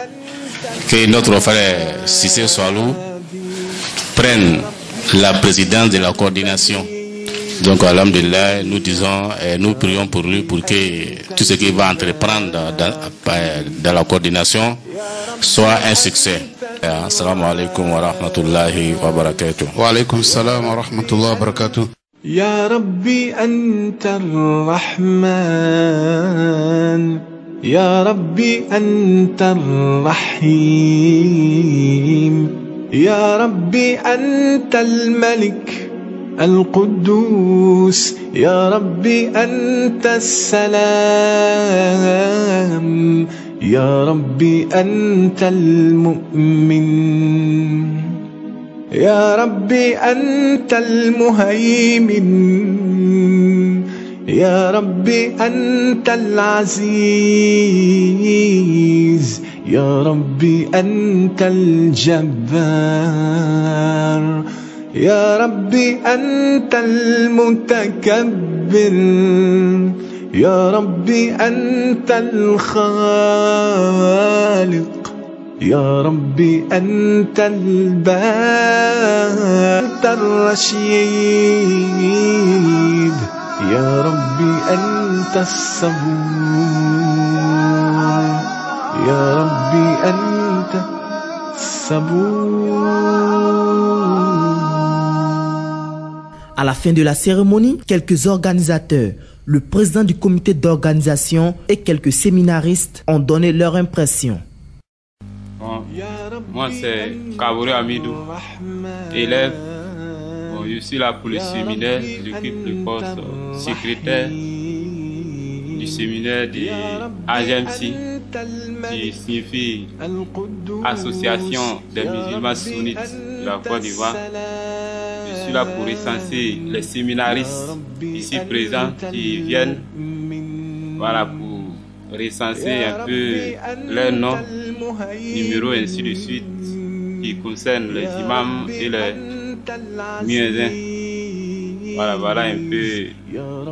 que notre frère Sissé Swalou prenne la présidence de la coordination. Donc, alhamdulillah, nous disons et nous prions pour lui pour que tout ce qu'il va entreprendre dans la coordination soit un succès. Assalamu alaikum wa rahmatullahi wa barakatuh. Wa alaikum salam wa rahmatullahi wa barakatuh. يا ربي أنت الرحمن يا ربي أنت الرحيم يا ربي أنت الملك القدوس يا ربي أنت السلام يا ربي أنت المؤمن يا ربي أنت المهيمن يا ربي أنت العزيز يا ربي أنت الجبار يا ربي أنت المتكبر يا ربي أنت الخالق يا ربي أنت الباقي الرشيد يا ربي أنت الصبور يا ربي أنت الصبور. À la fin de la cérémonie, quelques organisateurs, le président du comité d'organisation et quelques séminaristes ont donné leur impression. Bon, moi c'est Kabouré Amidou, élève. Bon, je suis là pour le séminaire, j'occupe le poste secrétaire du séminaire de AGMC, qui signifie Association des musulmans sunnites de la Côte d'Ivoire. Je suis là pour recenser les séminaristes ici présents qui viennent, voilà, pour recenser un peu leurs noms, numéros, ainsi de suite, qui concernent les imams et les muezzins. Voilà un peu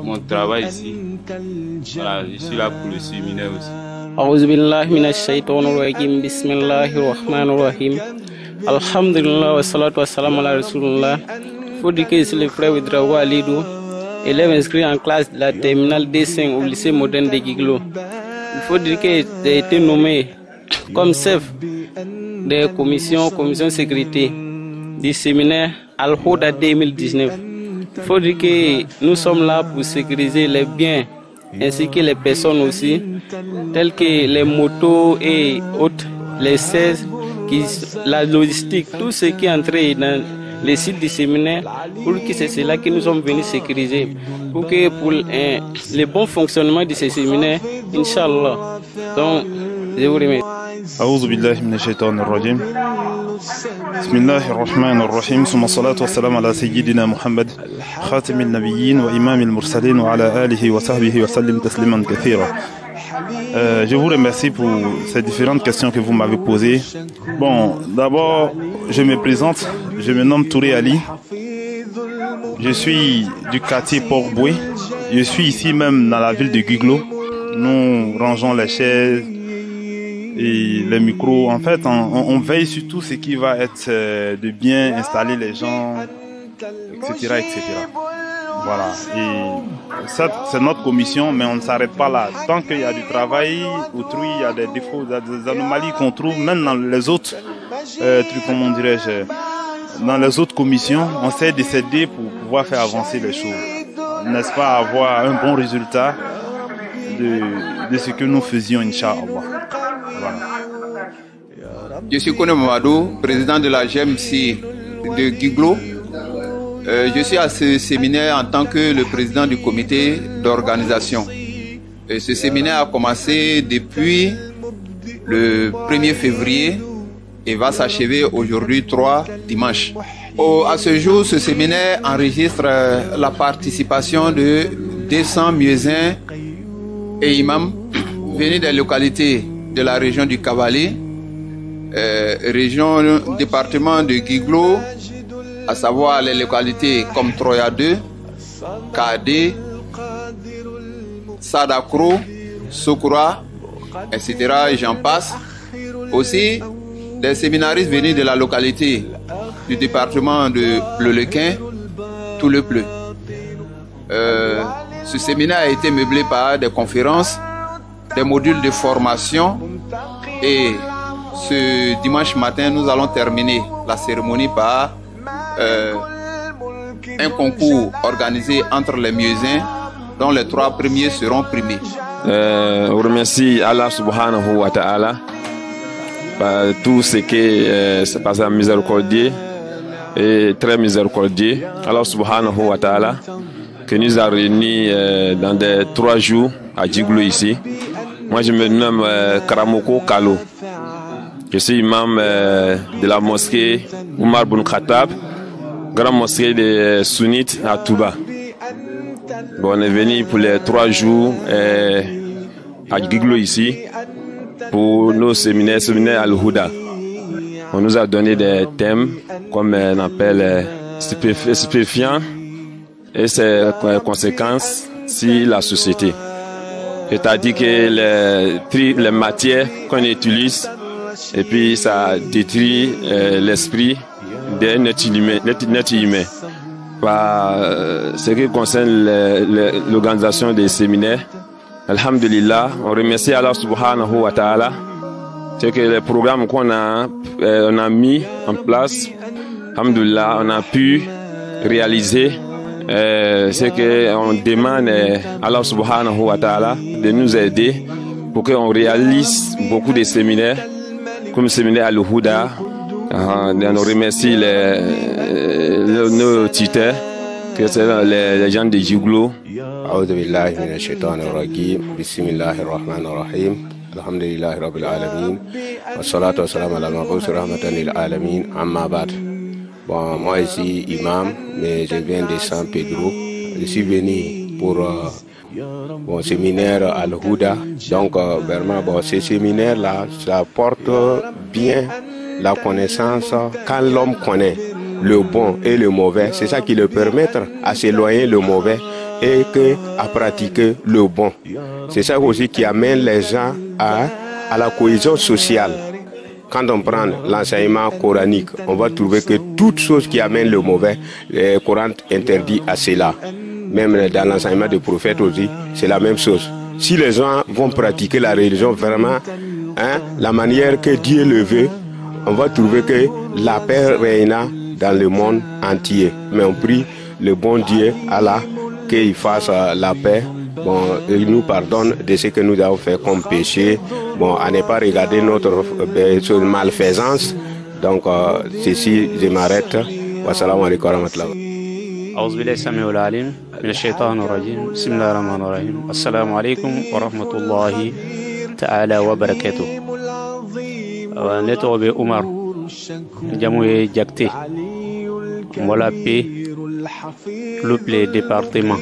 mon travail ici. Voilà, je suis là pour le séminaire aussi. أعوذ بالله من الشيطان الرجيم بسم الله الرحمن الرحيم الحمد لله والصلاة والسلام على رسول الله. Faut dire que c'est le frère Ouedraogo Alidou, élève inscrit en classe de la terminale D5 au lycée moderne de Giglo. Il faut dire que j'ai été nommé comme chef de commission sécurité du séminaire Al-Houda 2019. Il faut dire que nous sommes là pour sécuriser les biens ainsi que les personnes aussi, telles que les motos et autres, les 16, la logistique, tout ce qui est entré dans les sites du séminaire, pour que c'est cela que nous sommes venus sécuriser, pour que pour le bon fonctionnement de ce séminaire, Inch'Allah. Donc, je vous remercie. أعوذ بالله من الشيطان الرجيم بسم الله الرحمن الرحيم ثم الصلاة والسلام على سيدنا محمد خاتم النبيين وإمام المرسلين وعلى آله وصحبه وسلم تسليما كثيرا. Je vous remercie pour ces différentes questions que vous m'avez posées. Bon, d'abord, je me présente, je me nomme Touré Ali. Je suis du quartier Port-Boué. Je suis ici même dans la ville de Giglo. Nous rangeons les chaises et les micros. En fait, on veille sur tout ce qui va être de bien installer les gens, etc. Voilà. Et ça, c'est notre commission, mais on ne s'arrête pas là. Tant qu'il y a du travail autrui, il y a des défauts, il y a des anomalies qu'on trouve, même dans les autres trucs, comment dirais-je, dans les autres commissions, on essaie de s'aider pour pouvoir faire avancer les choses. N'est-ce pas, avoir un bon résultat de ce que nous faisions, Inch'Allah. Voilà. Je suis Kone Mamadou, président de la GMC de Giglo. Je suis à ce séminaire en tant que le président du comité d'organisation. Ce séminaire a commencé depuis le 1er février et va s'achever aujourd'hui 3 dimanche. À ce jour, ce séminaire enregistre la participation de 200 muezzins et imams venus des localités de la région du Kabalé, département de Giglo, à savoir les localités comme Troya 2, Kadé, Sadakro, Sokoura, etc. et j'en passe. Aussi, des séminaristes venus de la localité du département de Bleu-le-Quin, tout le Pleu. Ce séminaire a été meublé par des conférences, des modules de formation et ce dimanche matin, nous allons terminer la cérémonie par un concours organisé entre les muezzins dont les 3 premiers seront primés. On remercie Allah subhanahu wa ta'ala par tout ce qui c'est par sa miséricordieux et très miséricordieux. Alors subhanahu wa ta'ala que nous a réunis dans des 3 jours à Djiglo ici. Moi je me nomme Karamoko Kalo. Je suis imam de la mosquée Omar Ibn Khattab, grande mosquée des sunnites à Touba. Bon, on est venu pour les 3 jours à Djiglo ici pour nos séminaires Al-Huda. On nous a donné des thèmes comme on appelle stupéfiants et ses conséquences sur la société. C'est-à-dire que les matières qu'on utilise et puis ça détruit l'esprit d'un être humain. Par ce qui concerne l'organisation des séminaires, alhamdulillah, on remercie Allah subhanahu wa ta'ala. C'est que les programmes qu'on a, on a mis en place, alhamdulillah, on a pu réaliser. C'est qu'on demande à Allah subhanahu wa ta'ala de nous aider pour qu'on réalise beaucoup de séminaires, comme le séminaire Al-Huda. On remercie nos tuteurs, que c'est les gens de Djiglo. أعوذ بالله من الشيطان الرجيم بسم الله الرحمن الرحيم الحمد لله رب العالمين والصلاة والسلام على المبعوث رحمة للعالمين أما بعد. Bon, moi ici imam, mais je viens de San Pedro. Je suis venu pour mon séminaire Al-Huda. Donc vraiment, bon, ce séminaire-là, ça apporte bien la connaissance. Quand l'homme connaît le bon et le mauvais, c'est ça qui le permet à s'éloigner le mauvais et à pratiquer le bon. C'est ça aussi qui amène les gens à la cohésion sociale. Quand on prend l'enseignement coranique, on va trouver que toute chose qui amène le mauvais, le Coran interdit à cela. Même dans l'enseignement des prophètes aussi, c'est la même chose. Si les gens vont pratiquer la religion vraiment, la manière que Dieu le veut, on va trouver que la paix régnera dans le monde entier. Mais on prie le bon Dieu, Allah, qu'il fasse la paix. Bon, il nous pardonne de ce que nous avons fait comme péché. Bon, à ne pas regarder notre malfaisance. Donc, ceci, je m'arrête. Wassalamu alaikum wa rahmatullah. أعوذ بالله السميع العليم من الشيطان الرجيم بسم الله الرحمن الرحيم السلام عليكم ورحمة الله تعالى وبركاته. نتو بعمر جموي جاكتي مولا بي لوبلي ديبارتمون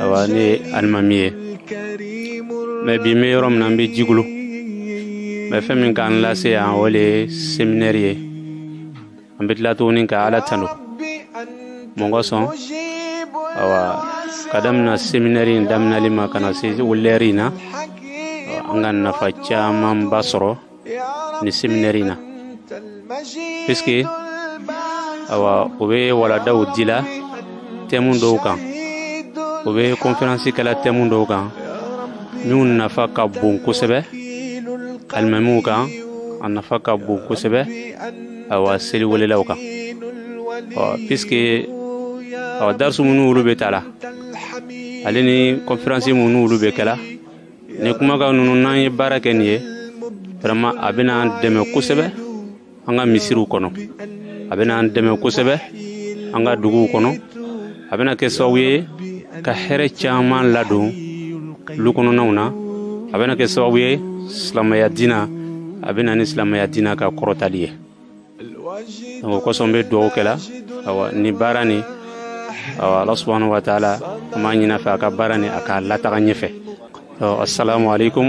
awani almamiye mais bi me yorom nan be jigulu mais femin kan la se an wole séminaire ambit la to nin ka ala tanu mongo son awa kadam na séminaire damna lima kana se wulerina angan na fa chama basro ni séminaire na puisque awa obe wala dawdila temun do kan o be conférence kala temu do kan min nafa ka bon kosɛbɛ alimamiw kan a nafa ka bon kosɛbɛ awa seli welelaw kan puisque darsu minnu olu bɛ tala ale ni conférence minnu olu bɛ kɛla ni kumakan ninnu n'an ye baara kɛ nin ye vraiment a bɛna an dɛmɛ kosɛbɛ an ka misiriw kɔnɔ a bɛna an dɛmɛ kosɛbɛ an ka duguw kɔnɔ a bɛna kɛ sababu ye ka hɛrɛ caman ladon lu kɔnɔnaw na a bɛna kɛ sababu ye silamɛya diina a bɛna ni silamɛya diina ka kɔrɔtali ye donc o kosɔn bɛ dugawu kɛla awa ni baara ni awa ala subhanahu wa taala an b'a ɲini a fɛ a ka baara ni a k'a lataga ɲɛfɛ assalamu alaikum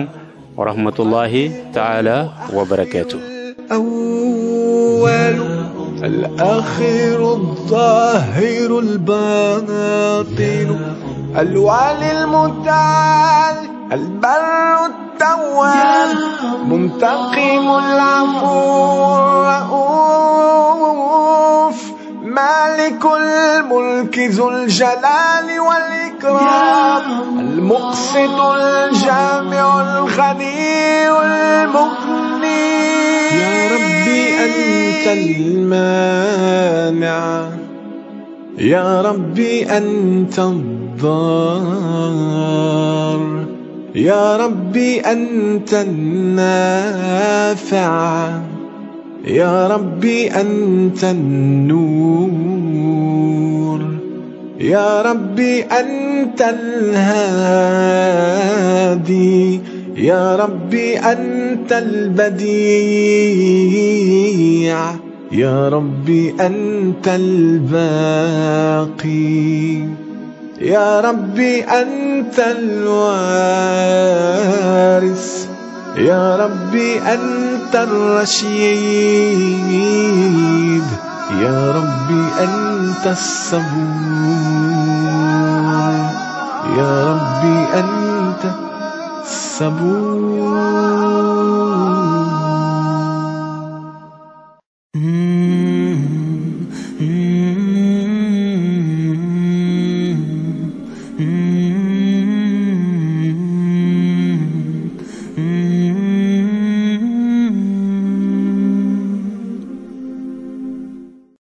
wa rahmatullahi taala wa barakatuh. الآخر الظاهر الباطن الوالي المتعال البر التواب منتقم العفو الرؤوف مالك الملك ذو الجلال والإكرام المقسط الجامع الغني المغني يا ربي أنت المانع يا ربي أنت الضار يا ربي أنت النافع، يا ربي أنت النور، يا ربي أنت الهادي، يا ربي أنت البديع، يا ربي أنت الباقي، يا ربي أنت الوارث، يا ربي أنت الرشيد، يا ربي أنت الصبور، يا ربي أنت الصبور.